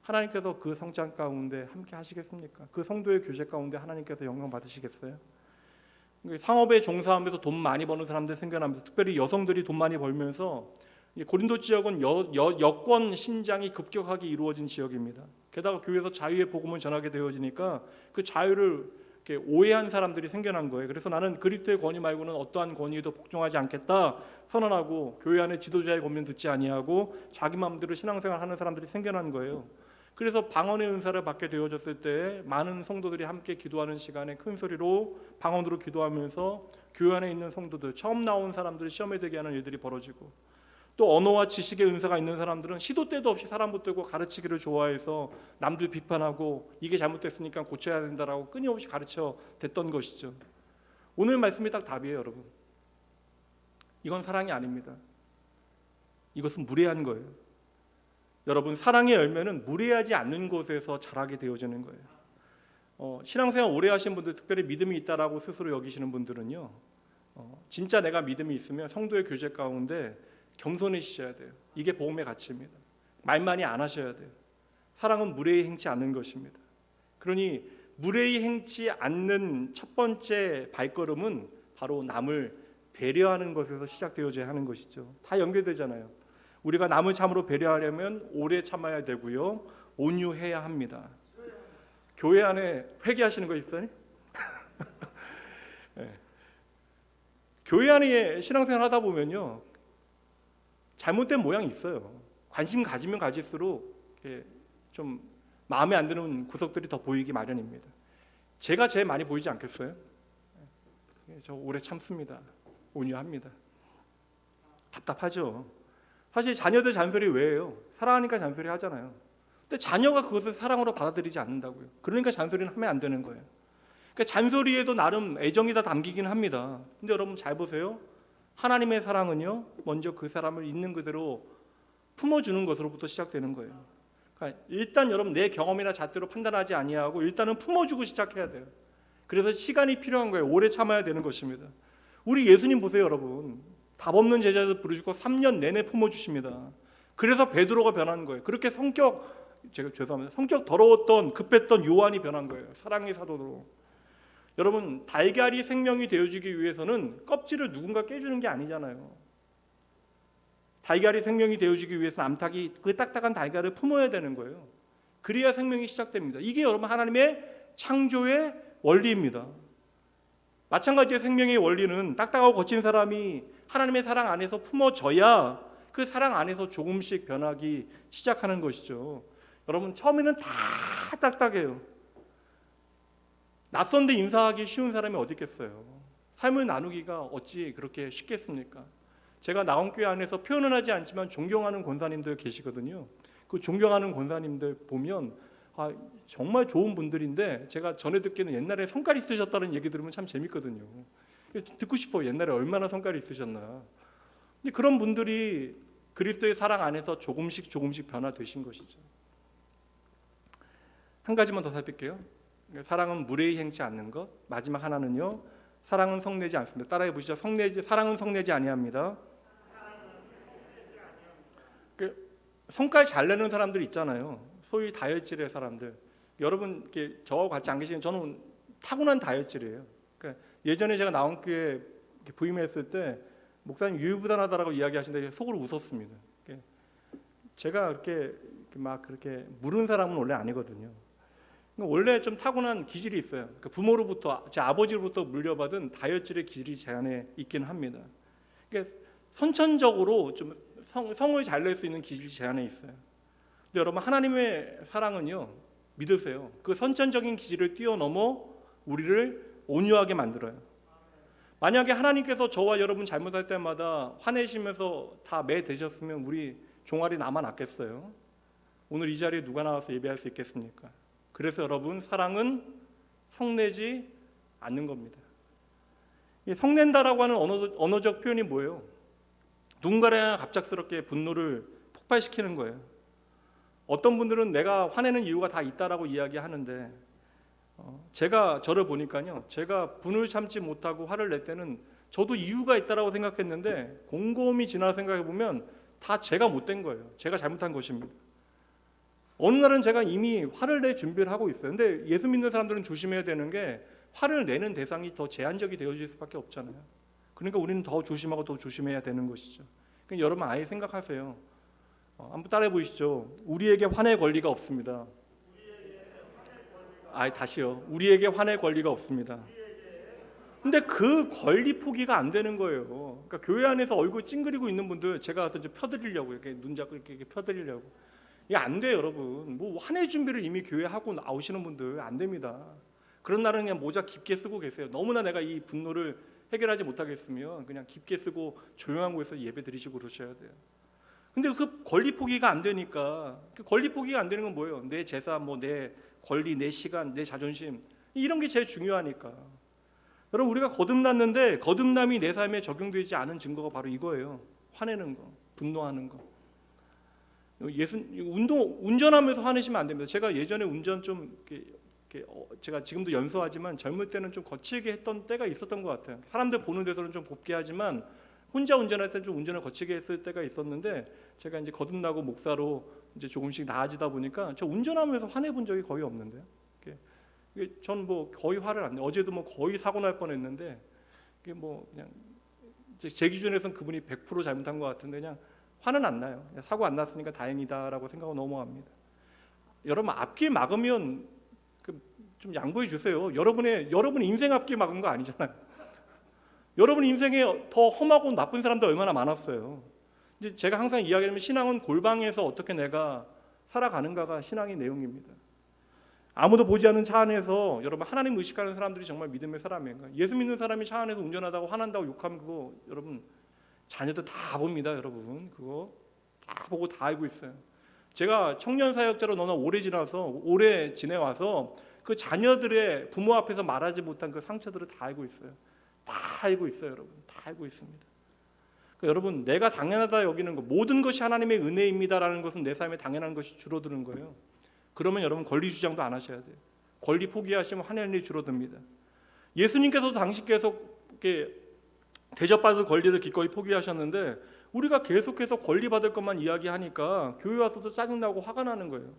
하나님께서 그 성찬 가운데 함께 하시겠습니까? 그 성도의 교제 가운데 하나님께서 영광 받으시겠어요? 상업에 종사하면서 돈 많이 버는 사람들 생겨나면서, 특별히 여성들이 돈 많이 벌면서, 고린도 지역은 여권 신장이 급격하게 이루어진 지역입니다. 게다가 교회에서 자유의 복음을 전하게 되어지니까 그 자유를 이렇게 오해한 사람들이 생겨난 거예요. 그래서 나는 그리스도의 권위 말고는 어떠한 권위에도 복종하지 않겠다 선언하고, 교회 안에 지도자의 권면 듣지 아니하고 자기 마음대로 신앙생활하는 사람들이 생겨난 거예요. 그래서 방언의 은사를 받게 되어졌을 때 많은 성도들이 함께 기도하는 시간에 큰 소리로 방언으로 기도하면서 교회 안에 있는 성도들, 처음 나온 사람들이 시험에 들게 하는 일들이 벌어지고, 또 언어와 지식의 은사가 있는 사람들은 시도 때도 없이 사람 붙들고 가르치기를 좋아해서 남들 비판하고 이게 잘못됐으니까 고쳐야 된다라고 끊임없이 가르쳐 댔던 것이죠. 오늘 말씀이 딱 답이에요, 여러분. 이건 사랑이 아닙니다. 이것은 무례한 거예요. 여러분, 사랑의 열매는 무례하지 않는 곳에서 자라게 되어지는 거예요. 신앙생활 오래 하신 분들, 특별히 믿음이 있다라고 스스로 여기시는 분들은요, 진짜 내가 믿음이 있으면 성도의 교제 가운데 겸손해지셔야 돼요. 이게 복음의 가치입니다. 말 많이 안 하셔야 돼요. 사랑은 무례히 행치 않는 것입니다. 그러니 무례히 행치 않는 첫 번째 발걸음은 바로 남을 배려하는 것에서 시작되어져야 하는 것이죠. 다 연결되잖아요. 우리가 남을 참으로 배려하려면 오래 참아야 되고요, 온유해야 합니다. 교회 안에 회개하시는 거 있어요? 네. 교회 안에 신앙생활 하다 보면요, 잘못된 모양이 있어요. 관심 가지면 가질수록 좀 마음에 안 드는 구석들이 더 보이기 마련입니다. 제가 제일 많이 보이지 않겠어요? 저 오래 참습니다. 온유합니다. 답답하죠. 사실 자녀들 잔소리 왜 해요? 사랑하니까 잔소리 하잖아요. 근데 자녀가 그것을 사랑으로 받아들이지 않는다고요. 그러니까 잔소리는 하면 안 되는 거예요. 그러니까 잔소리에도 나름 애정이 다 담기긴 합니다. 근데 여러분 잘 보세요. 하나님의 사랑은요, 먼저 그 사람을 있는 그대로 품어주는 것으로부터 시작되는 거예요. 그러니까 일단 여러분 내 경험이나 잣대로 판단하지 아니하고 일단은 품어주고 시작해야 돼요. 그래서 시간이 필요한 거예요. 오래 참아야 되는 것입니다. 우리 예수님 보세요, 여러분. 답 없는 제자들 부르시고 3년 내내 품어주십니다. 그래서 베드로가 변한 거예요. 그렇게 제가 죄송합니다. 성격 더러웠던 급했던 요한이 변한 거예요. 사랑의 사도로. 여러분, 달걀이 생명이 되어주기 위해서는 껍질을 누군가 깨주는 게 아니잖아요. 달걀이 생명이 되어주기 위해서는 암탉이 그 딱딱한 달걀을 품어야 되는 거예요. 그래야 생명이 시작됩니다. 이게 여러분 하나님의 창조의 원리입니다. 마찬가지의 생명의 원리는 딱딱하고 거친 사람이 하나님의 사랑 안에서 품어져야 그 사랑 안에서 조금씩 변하기 시작하는 것이죠. 여러분, 처음에는 다 딱딱해요. 낯선데 인사하기 쉬운 사람이 어디 있겠어요. 삶을 나누기가 어찌 그렇게 쉽겠습니까? 제가 나온교회 안에서 표현은 하지 않지만 존경하는 권사님들 계시거든요. 그 존경하는 권사님들 보면 정말 좋은 분들인데 제가 전에 듣기는 옛날에 성깔 있으셨다는 얘기 들으면 참 재밌거든요. 듣고 싶어요. 옛날에 얼마나 성깔이 있으셨나. 근데 그런 분들이 그리스도의 사랑 안에서 조금씩 변화되신 것이죠. 한 가지만 더 살필게요. 사랑은 무례히 행치 않는 것. 마지막 하나는요. 사랑은 성내지 않습니다. 따라해 보시죠. 사랑은 성내지 아니합니다. 성깔 잘 내는 사람들 있잖아요. 소위 다혈질의 사람들. 여러분 이렇게 저하고 같이 안 계시는 저는 타고난 다혈질이에요. 그러니까 예전에 제가 나원교회 부임했을 때 목사님 유유부단하다라고 이야기하시는데 속으로 웃었습니다. 제가 그렇게 막 그렇게 물은 사람은 원래 아니거든요. 원래 좀 타고난 기질이 있어요. 그러니까 부모로부터 제 아버지로부터 물려받은 다혈질의 기질이 제 안에 있기는 합니다. 그러니까 선천적으로 좀 성을 잘 낼 수 있는 기질이 제 안에 있어요. 근데 여러분 하나님의 사랑은요 믿으세요. 그 선천적인 기질을 뛰어넘어 우리를 온유하게 만들어요. 만약에 하나님께서 저와 여러분 잘못할 때마다 화내시면서 다 매대셨으면 우리 종아리 남아났겠어요? 오늘 이 자리에 누가 나와서 예배할 수 있겠습니까? 그래서 여러분 사랑은 성내지 않는 겁니다. 성낸다라고 하는 언어적 표현이 뭐예요? 누군가를 갑작스럽게 분노를 폭발시키는 거예요. 어떤 분들은 내가 화내는 이유가 다 있다라고 이야기하는데 제가 저를 보니까요. 제가 분을 참지 못하고 화를 낼 때는 저도 이유가 있다라고 생각했는데 곰곰이 지나 생각해 보면 다 제가 못된 거예요. 제가 잘못한 것입니다. 어느 날은 제가 이미 화를 낼 준비를 하고 있어요. 근데 예수 믿는 사람들은 조심해야 되는 게 화를 내는 대상이 더 제한적이 되어질 수밖에 없잖아요. 그러니까 우리는 더 조심하고 더 조심해야 되는 것이죠. 그러니까 여러분 아예 생각하세요. 한번 따라해 보시죠. 우리에게 화낼 권리가 없습니다. 다시요. 우리에게 화낼 권리가 없습니다. 근데 그 권리 포기가 안 되는 거예요. 그러니까 교회 안에서 얼굴 찡그리고 있는 분들 제가 가서 좀 펴드리려고 이렇게 눈 잡고 이렇게 펴드리려고 이게 안 돼요, 여러분. 뭐 화낼 준비를 이미 교회 하고 나오시는 분들 안 됩니다. 그런 날은 그냥 모자 깊게 쓰고 계세요. 너무나 내가 이 분노를 해결하지 못하겠으면 그냥 깊게 쓰고 조용한 곳에서 예배 드리시고 그러셔야 돼요. 근데 그 권리 포기가 안 되니까 그 권리 포기가 안 되는 건 뭐예요? 내 재산, 뭐 내 권리, 내 시간, 내 자존심 이런 게 제일 중요하니까. 여러분 우리가 거듭났는데 거듭남이 내 삶에 적용되지 않은 증거가 바로 이거예요. 화내는 거, 분노하는 거. 운전하면서 화내시면 안 됩니다. 제가 예전에 운전 좀 제가 지금도 연소하지만 젊을 때는 좀 거칠게 했던 때가 있었던 것 같아요. 사람들 보는 데서는 좀 곱게 하지만 혼자 운전할 때 좀 운전을 거칠게 했을 때가 있었는데 제가 이제 거듭나고 목사로 이제 조금씩 나아지다 보니까 저 운전하면서 화내본 적이 거의 없는데요. 전 뭐 거의 화를 안 내. 어제도 뭐 거의 사고 날 뻔했는데 이게 뭐 그냥 제 기준에서는 그분이 100% 잘못한 것 같은데 그냥 화는 안 나요. 그냥 사고 안 났으니까 다행이다라고 생각하고 넘어갑니다. 여러분 앞길 막으면 좀 양보해 주세요. 여러분 인생 앞길 막은 거 아니잖아요. 여러분 인생에 더 험하고 나쁜 사람들 얼마나 많았어요. 이제 제가 항상 이야기하면 신앙은 골방에서 어떻게 내가 살아가는가가 신앙의 내용입니다. 아무도 보지 않는 차 안에서 여러분 하나님 의식하는 사람들이 정말 믿음의 사람이에요. 예수 믿는 사람이 차 안에서 운전하다고 화난다고 욕하면 그거 여러분 자녀들 다 봅니다. 여러분 그거 다 보고 다 알고 있어요. 제가 청년 사역자로 너무나 오래 지내와서 그 자녀들의 부모 앞에서 말하지 못한 그 상처들을 다 알고 있어요. 다 알고 있어요, 여러분. 다 알고 있습니다. 그러니까 여러분 내가 당연하다 여기는 거 모든 것이 하나님의 은혜입니다라는 것은 내 삶에 당연한 것이 줄어드는 거예요. 그러면 여러분 권리 주장도 안 하셔야 돼요. 권리 포기하시면 화낼 일이 줄어듭니다. 예수님께서도 당신께서 이렇게 대접받을 권리를 기꺼이 포기하셨는데 우리가 계속해서 권리 받을 것만 이야기하니까 교회 와서도 짜증나고 화가 나는 거예요.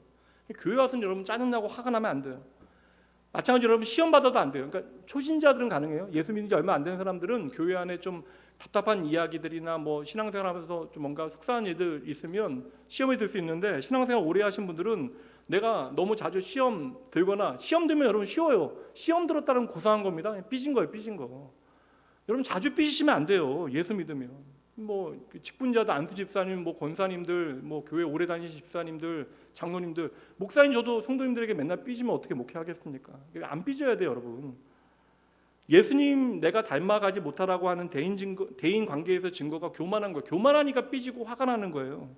교회 와서는 여러분 짜증나고 화가 나면 안 돼요. 마찬가지로 여러분 시험 받아도 안 돼요. 그러니까 초신자들은 가능해요. 예수 믿은 지 얼마 안 되는 사람들은 교회 안에 좀 답답한 이야기들이나 뭐 신앙생활하면서 좀 뭔가 속상한 일들 있으면 시험에 들 수 있는데 신앙생활 오래 하신 분들은 내가 너무 자주 시험 들거나 시험 들면 여러분 쉬워요. 시험 들었다는 고상한 겁니다. 삐진 거예요, 삐진 거. 여러분 자주 삐지시면 안 돼요. 예수 믿으면. 뭐 직분자도 안수 집사님, 뭐 권사님들, 뭐 교회 오래 다니신 집사님들, 장로님들, 목사님 저도 성도님들에게 맨날 삐지면 어떻게 목회하겠습니까? 안 삐져야 돼요, 여러분. 예수님 내가 닮아가지 못하라고 하는 대인 관계에서 증거가 교만한 거예요. 교만하니까 삐지고 화가 나는 거예요.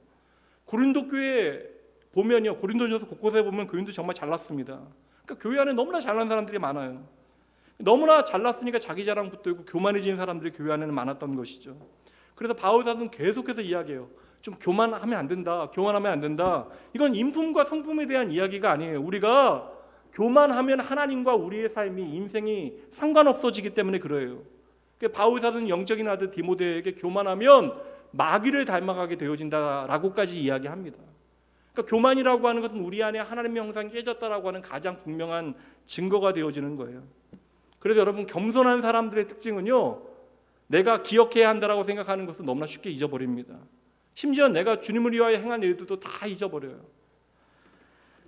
고린도 교회 보면요, 고린도전서 곳곳에 보면 교인들 정말 잘났습니다. 그러니까 교회 안에 너무나 잘난 사람들이 많아요. 너무나 잘났으니까 자기 자랑 붙들고 교만해진 사람들이 교회 안에는 많았던 것이죠. 그래서 바울 사도는 계속해서 이야기해요. 좀 교만하면 안 된다. 교만하면 안 된다. 이건 인품과 성품에 대한 이야기가 아니에요. 우리가 교만하면 하나님과 우리의 삶이 인생이 상관없어지기 때문에 그래요. 바울 사도는 영적인 아들 디모데에게 교만하면 마귀를 닮아가게 되어진다라고까지 이야기합니다. 그러니까 교만이라고 하는 것은 우리 안에 하나님의 형상이 깨졌다라고 하는 가장 분명한 증거가 되어지는 거예요. 그래서 여러분, 겸손한 사람들의 특징은요, 내가 기억해야 한다라고 생각하는 것은 너무나 쉽게 잊어버립니다. 심지어 내가 주님을 위하여 행한 일들도 다 잊어버려요.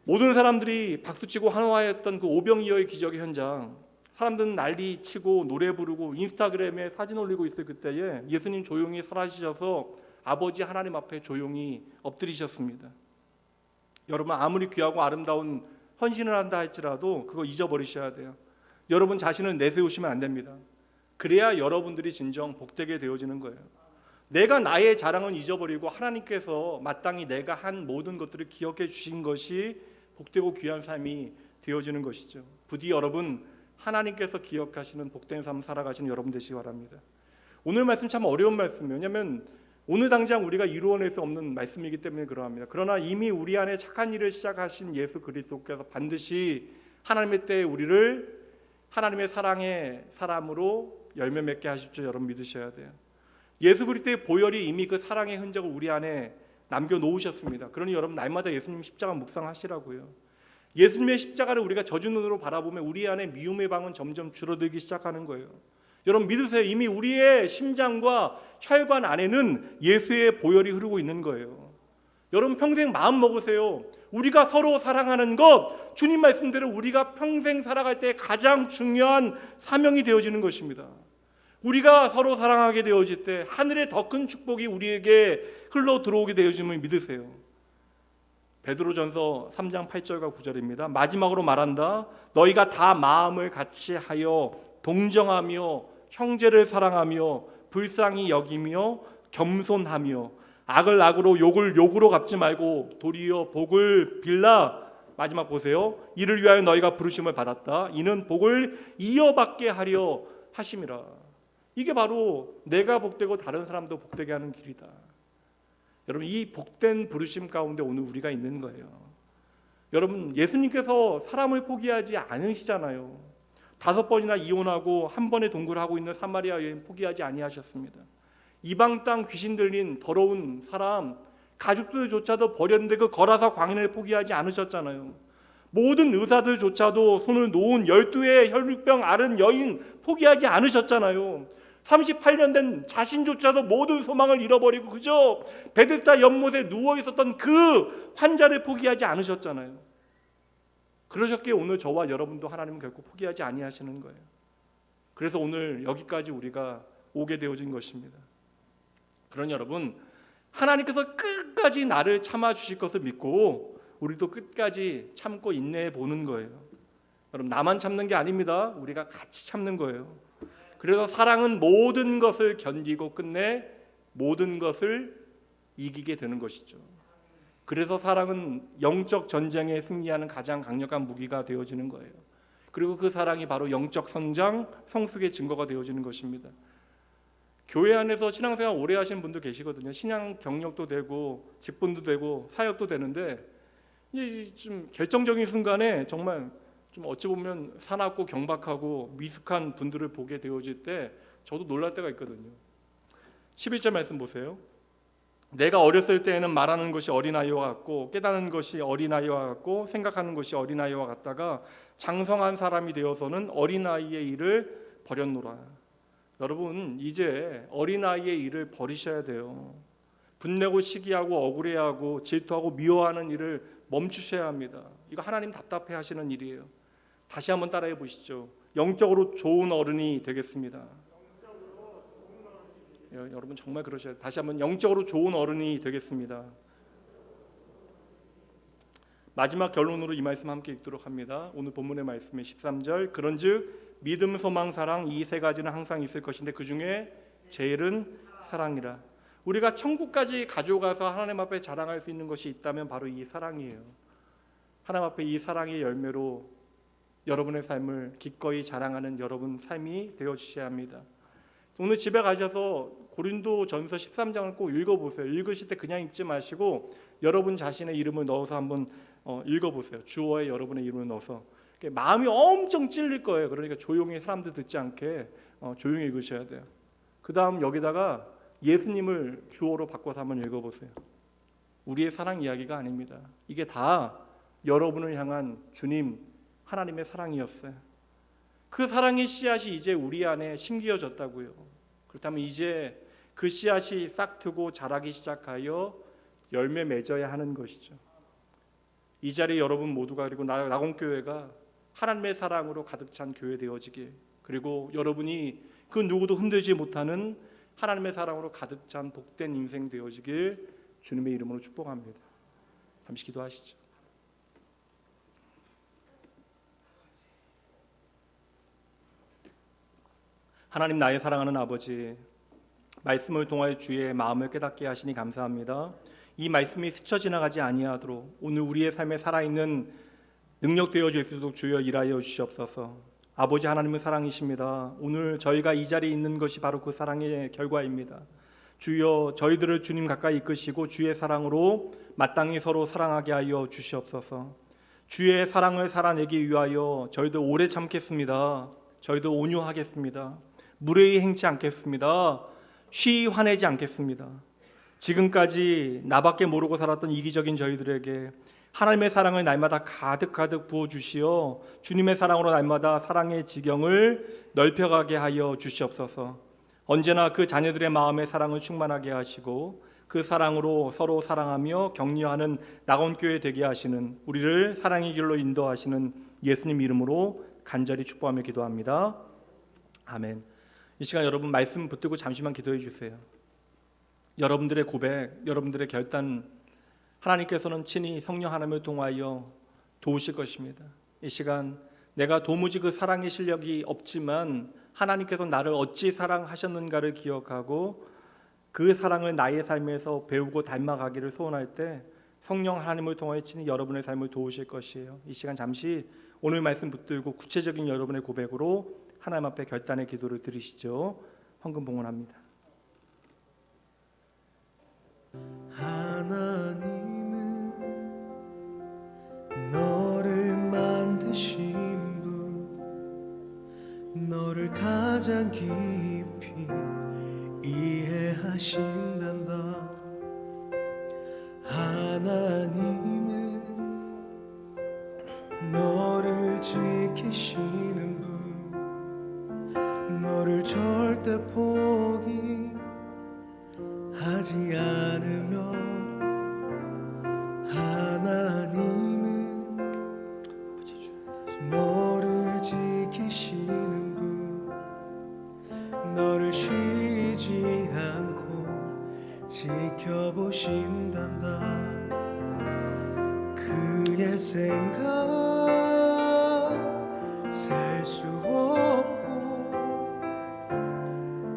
모든 사람들이 박수치고 환호하였던 그 오병이어의 기적의 현장, 사람들은 난리 치고 노래 부르고 인스타그램에 사진 올리고 있을 그때에 예수님 조용히 사라지셔서 아버지 하나님 앞에 조용히 엎드리셨습니다. 여러분, 아무리 귀하고 아름다운 헌신을 한다 할지라도 그거 잊어버리셔야 돼요. 여러분 자신을 내세우시면 안 됩니다. 그래야 여러분들이 진정 복되게 되어지는 거예요. 내가 나의 자랑은 잊어버리고 하나님께서 마땅히 내가 한 모든 것들을 기억해 주신 것이 복되고 귀한 삶이 되어지는 것이죠. 부디 여러분, 하나님께서 기억하시는 복된 삶 살아가시는 여러분 되시기 바랍니다. 오늘 말씀 참 어려운 말씀이에요. 왜냐하면 오늘 당장 우리가 이루어낼 수 없는 말씀이기 때문에 그러합니다. 그러나 이미 우리 안에 착한 일을 시작하신 예수 그리스도께서 반드시 하나님의 때에 우리를 하나님의 사랑의 사람으로 열매 맺게 하실 줄 여러분 믿으셔야 돼요. 예수 그리스도의 보혈이 이미 그 사랑의 흔적을 우리 안에 남겨놓으셨습니다. 그러니 여러분, 날마다 예수님 십자가 묵상하시라고요. 예수님의 십자가를 우리가 젖은 눈으로 바라보면 우리 안에 미움의 방은 점점 줄어들기 시작하는 거예요. 여러분 믿으세요. 이미 우리의 심장과 혈관 안에는 예수의 보혈이 흐르고 있는 거예요. 여러분 평생 마음 먹으세요. 우리가 서로 사랑하는 것, 주님 말씀대로 우리가 평생 살아갈 때 가장 중요한 사명이 되어지는 것입니다. 우리가 서로 사랑하게 되어질 때 하늘의 더 큰 축복이 우리에게 흘러 들어오게 되어짐을 믿으세요. 베드로전서 3장 8절과 9절입니다. 마지막으로 말한다. 너희가 다 마음을 같이 하여 동정하며 형제를 사랑하며 불쌍히 여기며 겸손하며 악을 악으로 욕을 욕으로 갚지 말고 도리어 복을 빌라. 마지막 보세요. 이를 위하여 너희가 부르심을 받았다. 이는 복을 이어받게 하려 하심이라. 이게 바로 내가 복되고 다른 사람도 복되게 하는 길이다. 여러분, 이 복된 부르심 가운데 오늘 우리가 있는 거예요. 여러분, 예수님께서 사람을 포기하지 않으시잖아요. 5번이나 이혼하고 한 번에 동굴하고 있는 사마리아 여인 포기하지 아니하셨습니다. 이방 땅 귀신 들린 더러운 사람, 가족들조차도 버렸는데 그 거라사 광인을 포기하지 않으셨잖아요. 모든 의사들조차도 손을 놓은 12의 혈육병 앓은 여인 포기하지 않으셨잖아요. 38년 된 자신조차도 모든 소망을 잃어버리고 그저 베데스다 연못에 누워 있었던 그 환자를 포기하지 않으셨잖아요. 그러셨기에 오늘 저와 여러분도 하나님은 결코 포기하지 아니하시는 거예요. 그래서 오늘 여기까지 우리가 오게 되어진 것입니다. 그러니 여러분, 하나님께서 끝까지 나를 참아주실 것을 믿고 우리도 끝까지 참고 인내해 보는 거예요. 여러분, 나만 참는 게 아닙니다. 우리가 같이 참는 거예요. 그래서 사랑은 모든 것을 견디고 끝내 모든 것을 이기게 되는 것이죠. 그래서 사랑은 영적 전쟁에 승리하는 가장 강력한 무기가 되어지는 거예요. 그리고 그 사랑이 바로 영적 성장, 성숙의 증거가 되어지는 것입니다. 교회 안에서 신앙생활 오래 하신 분도 계시거든요. 신앙 경력도 되고 직분도 되고 사역도 되는데 이제 좀 결정적인 순간에 정말 좀 어찌 보면 사납고 경박하고 미숙한 분들을 보게 되어질 때 저도 놀랄 때가 있거든요. 11절 말씀 보세요. 내가 어렸을 때에는 말하는 것이 어린아이와 같고 깨닫는 것이 어린아이와 같고 생각하는 것이 어린아이와 같다가 장성한 사람이 되어서는 어린아이의 일을 버렸노라. 여러분, 이제 어린아이의 일을 버리셔야 돼요. 분내고 시기하고 억울해하고 질투하고 미워하는 일을 멈추셔야 합니다. 이거 하나님 답답해 하시는 일이에요. 다시 한번 따라해 보시죠. 영적으로 좋은 어른이 되겠습니다. 여러분 정말 그러셔야 돼요. 다시 한번 영적으로 좋은 어른이 되겠습니다. 마지막 결론으로 이 말씀 함께 읽도록 합니다. 오늘 본문의 말씀의 13절. 그런즉 믿음, 소망, 사랑 이 세 가지는 항상 있을 것인데 그 중에 제일은 사랑이라. 우리가 천국까지 가져가서 하나님 앞에 자랑할 수 있는 것이 있다면 바로 이 사랑이에요. 하나님 앞에 이 사랑의 열매로 여러분의 삶을 기꺼이 자랑하는 여러분 삶이 되어주셔야 합니다. 오늘 집에 가셔서 고린도전서 13장을 꼭 읽어보세요. 읽으실 때 그냥 읽지 마시고 여러분 자신의 이름을 넣어서 한번 읽어보세요. 주어에 여러분의 이름을 넣어서. 마음이 엄청 찔릴 거예요. 그러니까 조용히 사람들 듣지 않게 조용히 읽으셔야 돼요. 그 다음 여기다가 예수님을 주어로 바꿔서 한번 읽어보세요. 우리의 사랑 이야기가 아닙니다. 이게 다 여러분을 향한 주님 하나님의 사랑이었어요. 그 사랑의 씨앗이 이제 우리 안에 심겨졌다고요. 그렇다면 이제 그 씨앗이 싹트고 자라기 시작하여 열매 맺어야 하는 것이죠. 이 자리에 여러분 모두가 그리고 낙원교회가 하나님의 사랑으로 가득 찬 교회 되어지길, 그리고 여러분이 그 누구도 흔들지 못하는 하나님의 사랑으로 가득 찬 복된 인생 되어지길 주님의 이름으로 축복합니다. 잠시 기도하시죠. 하나님, 나의 사랑하는 아버지, 말씀을 통하여 주의 마음을 깨닫게 하시니 감사합니다. 이 말씀이 스쳐 지나가지 아니하도록 오늘 우리의 삶에 살아있는 능력 되어질 수 있도록 주여 일하여 주시옵소서. 아버지 하나님의 사랑이십니다. 오늘 저희가 이 자리에 있는 것이 바로 그 사랑의 결과입니다. 주여 저희들을 주님 가까이 이끄시고 주의 사랑으로 마땅히 서로 사랑하게 하여 주시옵소서. 주의 사랑을 살아내기 위하여 저희도 오래 참겠습니다. 저희도 온유하겠습니다. 무례히 행치 않겠습니다. 쉬 화내지 않겠습니다. 지금까지 나밖에 모르고 살았던 이기적인 저희들에게 하나님의 사랑을 날마다 가득가득 부어주시어 주님의 사랑으로 날마다 사랑의 지경을 넓혀가게 하여 주시옵소서. 언제나 그 자녀들의 마음에 사랑을 충만하게 하시고 그 사랑으로 서로 사랑하며 격려하는 낙원교회 되게 하시는 우리를 사랑의 길로 인도하시는 예수님 이름으로 간절히 축복하며 기도합니다. 아멘. 이 시간 여러분 말씀 붙들고 잠시만 기도해 주세요. 여러분들의 고백, 여러분들의 결단, 하나님께서는 친히 성령 하나님을 통하여 도우실 것입니다. 이 시간 내가 도무지 그 사랑의 실력이 없지만 하나님께서 나를 어찌 사랑하셨는가를 기억하고 그 사랑을 나의 삶에서 배우고 닮아가기를 소원할 때 성령 하나님을 통하여 친히 여러분의 삶을 도우실 것이에요. 이 시간 잠시 오늘 말씀 붙들고 구체적인 여러분의 고백으로 하나님 앞에 결단의 기도를 드리시죠. 헌금 봉헌합니다. 하나님은 너를 만드신 분, 너를 가장 깊이 이해하신단다. 하나님은 너를 지키시는 분, 너를 절대 포기하지 않으며, 하나님은 너를 지키시는 분, 너를 쉬지 않고 지켜보신단다. 그의 생각 셀 수 없고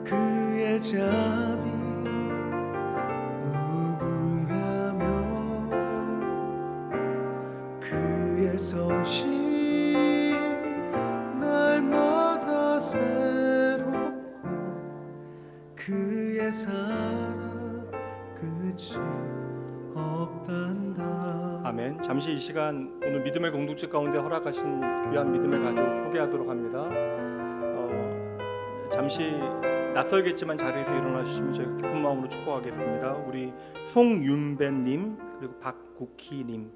그의 자비 무궁하며 그의 성실 날마다 새롭고 그의 사랑 끝이 없단다. 아멘. 잠시 이 시간 오늘 믿음의 공동체 가운데 허락하신 귀한 믿음의 가족 소개하도록 합니다. 잠시 낯설겠지만 자리에서 일어나 주시면 저희 기쁜 마음으로 축복하겠습니다. 우리 송윤배님 그리고 박국희님,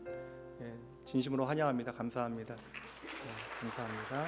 진심으로 환영합니다. 감사합니다. 감사합니다.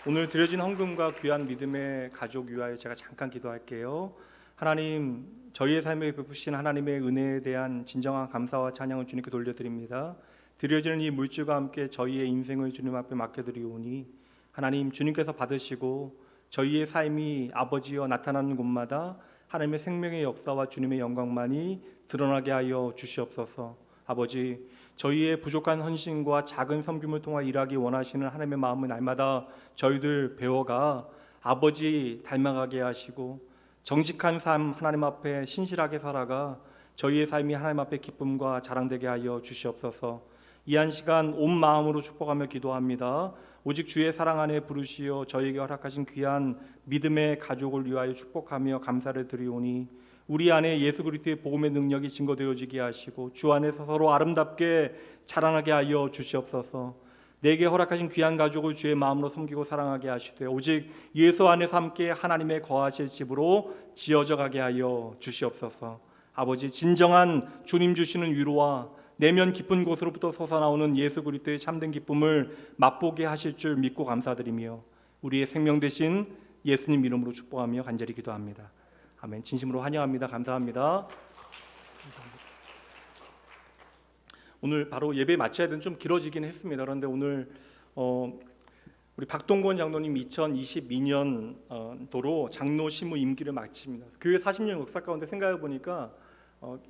오늘 드려진 헌금과 귀한 믿음의 가족 위하여 제가 잠깐 기도할게요. 하나님, 저희의 삶에 베푸신 하나님의 은혜에 대한 진정한 감사와 찬양을 주님께 돌려드립니다. 드려지는 이 물질과 함께 저희의 인생을 주님 앞에 맡겨드리오니 하나님, 주님께서 받으시고 저희의 삶이 아버지여 나타나는 곳마다 하나님의 생명의 역사와 주님의 영광만이 드러나게 하여 주시옵소서. 아버지, 저희의 부족한 헌신과 작은 섬김을 통해 일하기 원하시는 하나님의 마음을 날마다 저희들 배워가 아버지 닮아가게 하시고 정직한 삶 하나님 앞에 신실하게 살아가 저희의 삶이 하나님 앞에 기쁨과 자랑되게 하여 주시옵소서. 이 한 시간 온 마음으로 축복하며 기도합니다. 오직 주의 사랑 안에 부르시어 저에게 허락하신 귀한 믿음의 가족을 위하여 축복하며 감사를 드리오니 우리 안에 예수 그리스도의 복음의 능력이 증거되어지게 하시고 주 안에서 서로 아름답게 자라나게 하여 주시옵소서. 내게 허락하신 귀한 가족을 주의 마음으로 섬기고 사랑하게 하시되 오직 예수 안에서 함께 하나님의 거하실 집으로 지어져 가게 하여 주시옵소서. 아버지, 진정한 주님 주시는 위로와 내면 깊은 곳으로부터 솟아나오는 예수 그리스도의 참된 기쁨을 맛보게 하실 줄 믿고 감사드리며 우리의 생명 되신 예수님 이름으로 축복하며 간절히 기도합니다. 아멘. 진심으로 환영합니다. 감사합니다. 오늘 바로 예배 마쳐야 되는 좀 길어지긴 했습니다. 그런데 오늘 우리 박동권 장로님 2022년도로 장로 시무 임기를 마칩니다. 교회 40년 역사 가운데 생각해 보니까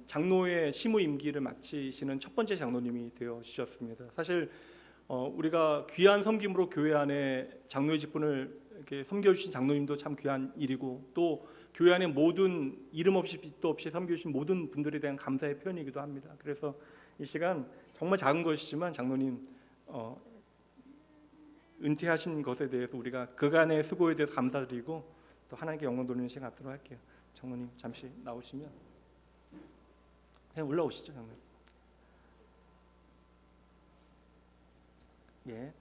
장로의 시무 임기를 마치시는 첫 번째 장로님이 되어 주셨습니다. 사실 우리가 귀한 섬김으로 교회 안에 장로의 직분을 이렇게 섬겨주신 장로님도 참 귀한 일이고 또 교회 안에 모든 이름 없이 빛도 없이 섬겨주신 모든 분들에 대한 감사의 표현이기도 합니다. 그래서 이 시간 정말 작은 것이지만 장로님 은퇴하신 것에 대해서 우리가 그간의 수고에 대해서 감사드리고 또 하나님께 영광 돌리는 시간 갖도록 할게요. 장로님 잠시 나오시면 그냥 올라오시죠, 장로님. 예.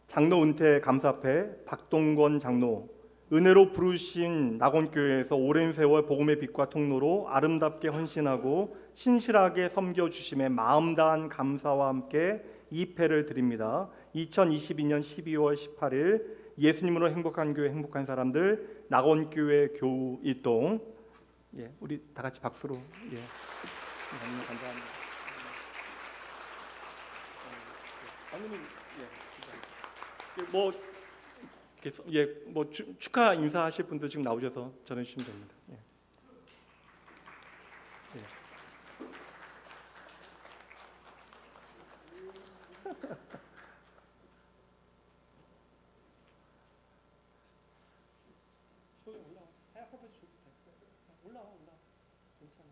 장로 은퇴 감사패 박동권 장로, 은혜로 부르신 낙원교회에서 오랜 세월 복음의 빛과 통로로 아름답게 헌신하고 신실하게 섬겨주심에 마음 다한 감사와 함께 이 패를 드립니다. 2022년 12월 18일 예수님으로 행복한 교회 행복한 사람들 낙원교회 교우 일동. 예, 우리 다 같이 박수로 너무 감사합니다. 장로님, 축하 인사하실 분들 지금 나오셔서 전해주시면 됩니다. 예. 올라와, 괜찮아.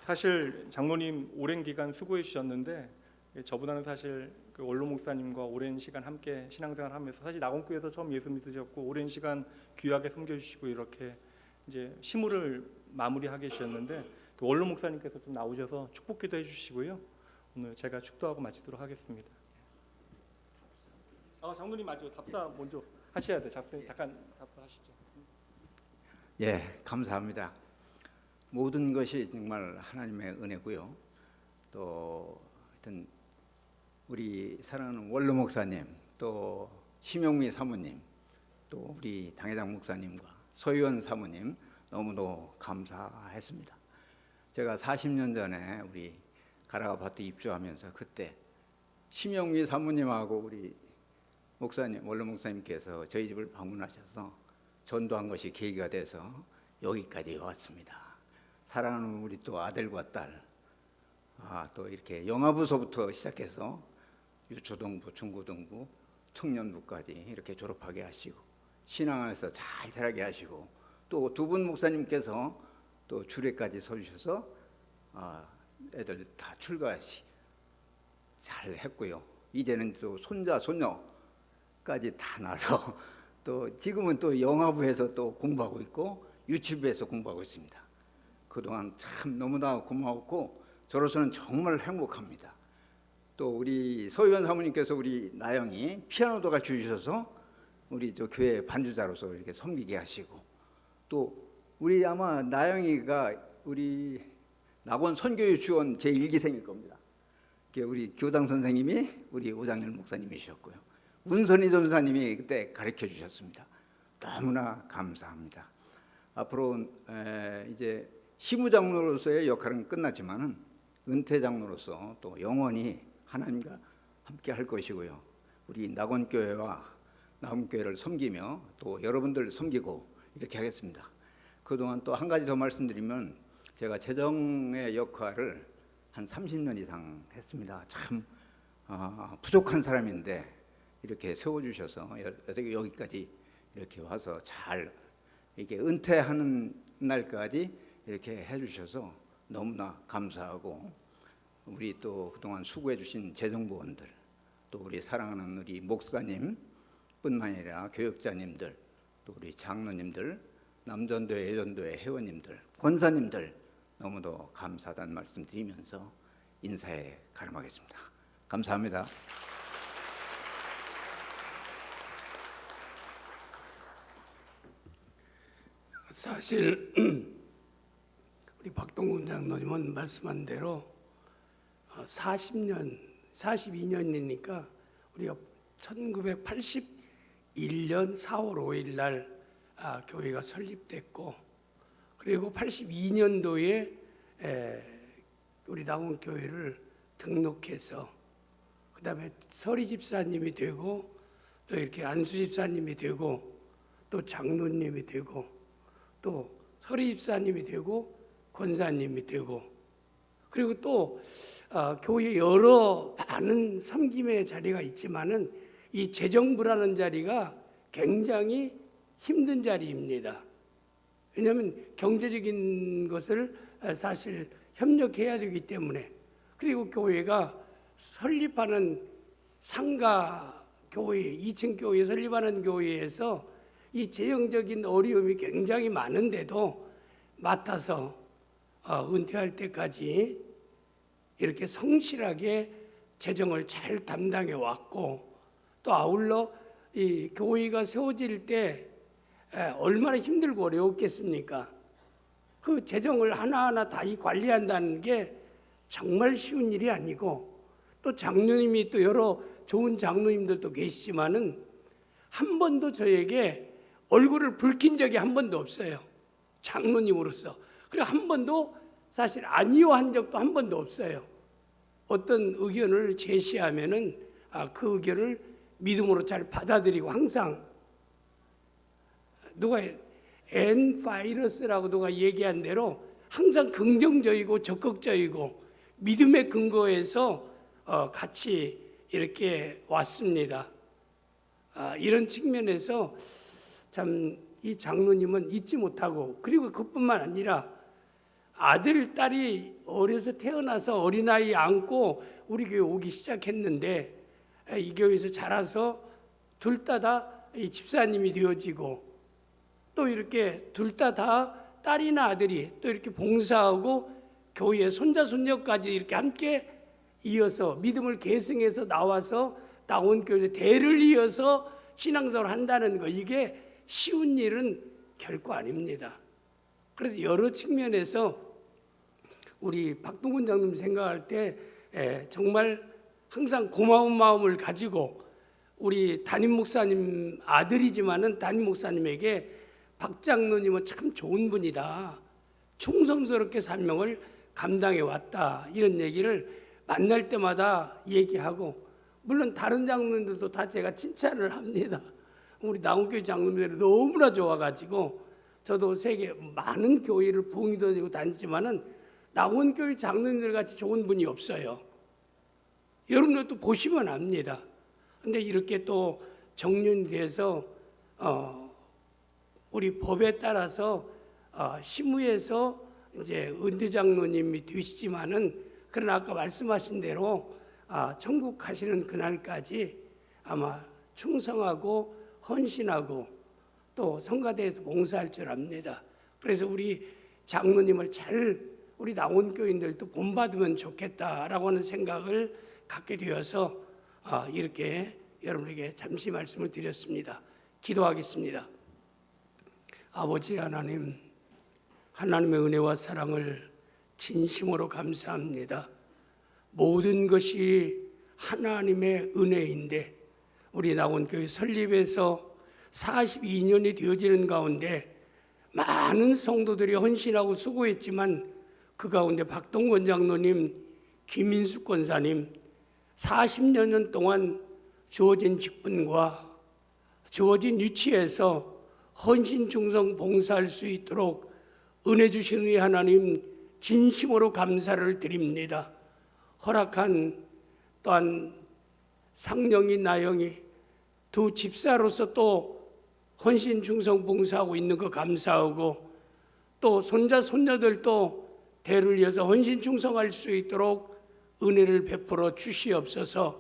사실 장로님 오랜 기간 수고해 주셨는데 저보다는 사실 그 원로 목사님과 오랜 시간 함께 신앙생활하면서 사실 낙원교회에서 처음 예수 믿으셨고 오랜 시간 귀하게 섬겨주시고 이렇게 이제 시무를 마무리하게 주셨는데 그 원로 목사님께서 좀 나오셔서 축복기도 해주시고요. 오늘 제가 축도하고 마치도록 하겠습니다. 장로님 맞죠? 답사 먼저 하셔야 돼. 잠깐 답사하시죠. 예, 감사합니다. 모든 것이 정말 하나님의 은혜고요. 또 하여튼 우리 사랑하는 원로 목사님, 또 심영미 사모님, 또 우리 당회장 목사님과 소유원 사모님 너무도 감사했습니다. 제가 40년 전에 우리 가라가파트 입주하면서 그때 심영미 사모님하고 우리 목사님, 원로 목사님께서 저희 집을 방문하셔서 전도한 것이 계기가 돼서 여기까지 왔습니다. 사랑하는 우리 또 아들과 딸, 또 이렇게 영아부서부터 시작해서 유초등부, 중고등부, 청년부까지 이렇게 졸업하게 하시고 신앙 안에서 잘 자라게 하시고 또 두 분 목사님께서 또 주례까지 서주셔서 애들 다 출가하시 잘 했고요. 이제는 또 손자, 손녀까지 다 나서 또 지금은 또 영아부에서 또 공부하고 있고 유치부에서 공부하고 있습니다. 그동안 참 너무나 고마웠고 저로서는 정말 행복합니다. 또 우리 서유원 사모님께서 우리 나영이 피아노도 가르쳐 주셔서 우리 저 교회 반주자로서 이렇게 섬기게 하시고 또 우리 아마 나영이가 우리 낙원 선교유치원 제1기생일 겁니다. 우리 교당 선생님이 우리 오장렬 목사님이셨고요. 운선희 전사님이 그때 가르쳐 주셨습니다. 너무나 감사합니다. 앞으로 이제 시무장로로서의 역할은 끝났지만은 은퇴장로로서 또 영원히 하나님과 함께 할 것이고요. 우리 낙원교회와 나움교회를 섬기며 또 여러분들 섬기고 이렇게 하겠습니다. 그동안 또 한 가지 더 말씀드리면 제가 재정의 역할을 한 30년 이상 했습니다. 참 부족한 사람인데 이렇게 세워주셔서 여기까지 이렇게 와서 잘 이렇게 은퇴하는 날까지 이렇게 해주셔서 너무나 감사하고, 우리 또 그동안 수고해 주신 재정부원들, 또 우리 사랑하는 우리 목사님 뿐만 아니라 교역자님들, 또 우리 장로님들, 남전도회, 여전도회 회원님들, 권사님들 너무도 감사하다는 말씀 드리면서 인사에 가름하겠습니다. 감사합니다. 사실 우리 박동근 장로님은 말씀한 대로 40년, 42년이니까 우리가 1981년 4월 5일 날 교회가 설립됐고, 그리고 82년도에 우리 낙원교회를 등록해서 그다음에 서리 집사님이 되고 또 이렇게 안수 집사님이 되고 또 장로님이 되고 또 서리 집사님이 되고 권사님이 되고, 그리고 또 교회 여러 많은 섬김의 자리가 있지만은 이 재정부라는 자리가 굉장히 힘든 자리입니다. 왜냐하면 경제적인 것을 사실 협력해야 되기 때문에, 그리고 교회가 설립하는 상가 교회, 2층 교회 설립하는 교회에서 이 재정적인 어려움이 굉장히 많은데도 맡아서 은퇴할 때까지 이렇게 성실하게 재정을 잘 담당해 왔고, 또 아울러 이 교회가 세워질 때 얼마나 힘들고 어려웠겠습니까? 그 재정을 하나하나 다 관리한다는 게 정말 쉬운 일이 아니고, 또 장로님이 또 여러 좋은 장로님들도 계시지만은 한 번도 저에게 얼굴을 붉힌 적이 한 번도 없어요. 장로님으로서. 그리고 한 번도 사실 아니요 한 적도 한 번도 없어요. 어떤 의견을 제시하면은 그 의견을 믿음으로 잘 받아들이고, 항상 누가 N-바이러스라고 누가 얘기한 대로 항상 긍정적이고 적극적이고 믿음의 근거에서 같이 이렇게 왔습니다. 이런 측면에서 참 이 장로님은 잊지 못하고, 그리고 그뿐만 아니라 아들, 딸이 어려서 태어나서 어린아이 안고 우리 교회 오기 시작했는데 이 교회에서 자라서 둘 다 이 집사님이 되어지고, 또 이렇게 둘 다 딸이나 아들이 또 이렇게 봉사하고 교회에 손자 손녀까지 이렇게 함께 이어서 믿음을 계승해서 나와서 낙원교회 대를 이어서 신앙생활을 한다는 거, 이게 쉬운 일은 결코 아닙니다. 그래서 여러 측면에서 우리 박동근 장로님 생각할 때 정말 항상 고마운 마음을 가지고, 우리 담임 목사님 아들이지만은 담임 목사님에게 박 장로님은 참 좋은 분이다, 충성스럽게 사명을 감당해 왔다, 이런 얘기를 만날 때마다 얘기하고, 물론 다른 장로님들도 다 제가 칭찬을 합니다. 우리 낙원교회 장로님들이 너무나 좋아가지고, 저도 세계 많은 교회를 부흥이도 되고 다니지만은 낙원교회 장로님들 같이 좋은 분이 없어요. 여러분들도 보시면 압니다. 근데 이렇게 또 정년이 돼서 우리 법에 따라서 시무에서 이제 은퇴 장로님이 되시지만은, 그러나 아까 말씀하신 대로 천국 가시는 그날까지 아마 충성하고 헌신하고 또 성가대에서 봉사할 줄 압니다. 그래서 우리 장로님을 잘 우리 낙원교인들도 본받으면 좋겠다라고 하는 생각을 갖게 되어서 이렇게 여러분에게 잠시 말씀을 드렸습니다. 기도하겠습니다. 아버지 하나님, 하나님의 은혜와 사랑을 진심으로 감사합니다. 모든 것이 하나님의 은혜인데 우리 낙원교회 설립해서 42년이 되어지는 가운데 많은 성도들이 헌신하고 수고했지만 그 가운데 박동건 장로님, 김인숙 권사님 40년 동안 주어진 직분과 주어진 위치에서 헌신 충성 봉사할 수 있도록 은혜 주신 우리 하나님 진심으로 감사를 드립니다. 허락한 또한 상령이 나영이 두 집사로서 또 헌신 충성 봉사하고 있는 거 감사하고 또 손자 손녀들도 대를 이어서 헌신 충성할 수 있도록 은혜를 베풀어 주시옵소서.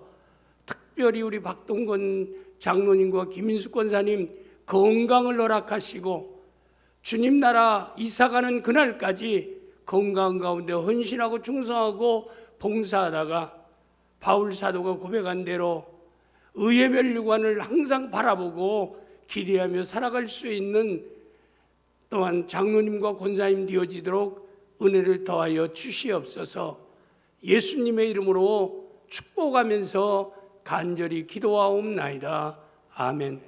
특별히 우리 박동건 장로님과 김인숙 권사님 건강을 허락하시고 주님 나라 이사가는 그날까지 건강 가운데 헌신하고 충성하고 봉사하다가 바울 사도가 고백한 대로 의의 멸류관을 항상 바라보고 기대하며 살아갈 수 있는 또한 장로님과 권사님 되어지도록 은혜를 더하여 주시옵소서. 예수님의 이름으로 축복하면서 간절히 기도하옵나이다. 아멘.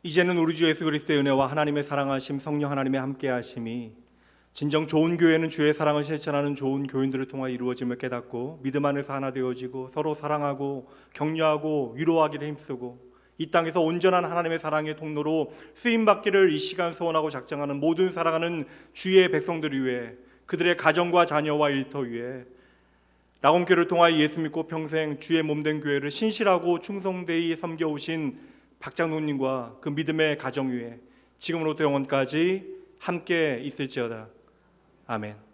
이제는 우리 주 예수 그리스도의 은혜와 하나님의 사랑하심, 성령 하나님의 함께하심이 진정 좋은 교회는 주의 사랑을 실천하는 좋은 교인들을 통해 이루어짐을 깨닫고 믿음 안에서 하나 되어지고 서로 사랑하고 격려하고 위로하기를 힘쓰고 이 땅에서 온전한 하나님의 사랑의 통로로 쓰임받기를 이 시간 소원하고 작정하는 모든 사랑하는 주의 백성들을 위해 그들의 가정과 자녀와 일터 위해 낙원교회를 통하여 예수 믿고 평생 주의 몸된 교회를 신실하고 충성되이 섬겨오신 박장로님과 그 믿음의 가정 위에 지금으로부터 영원까지 함께 있을지어다. 아멘.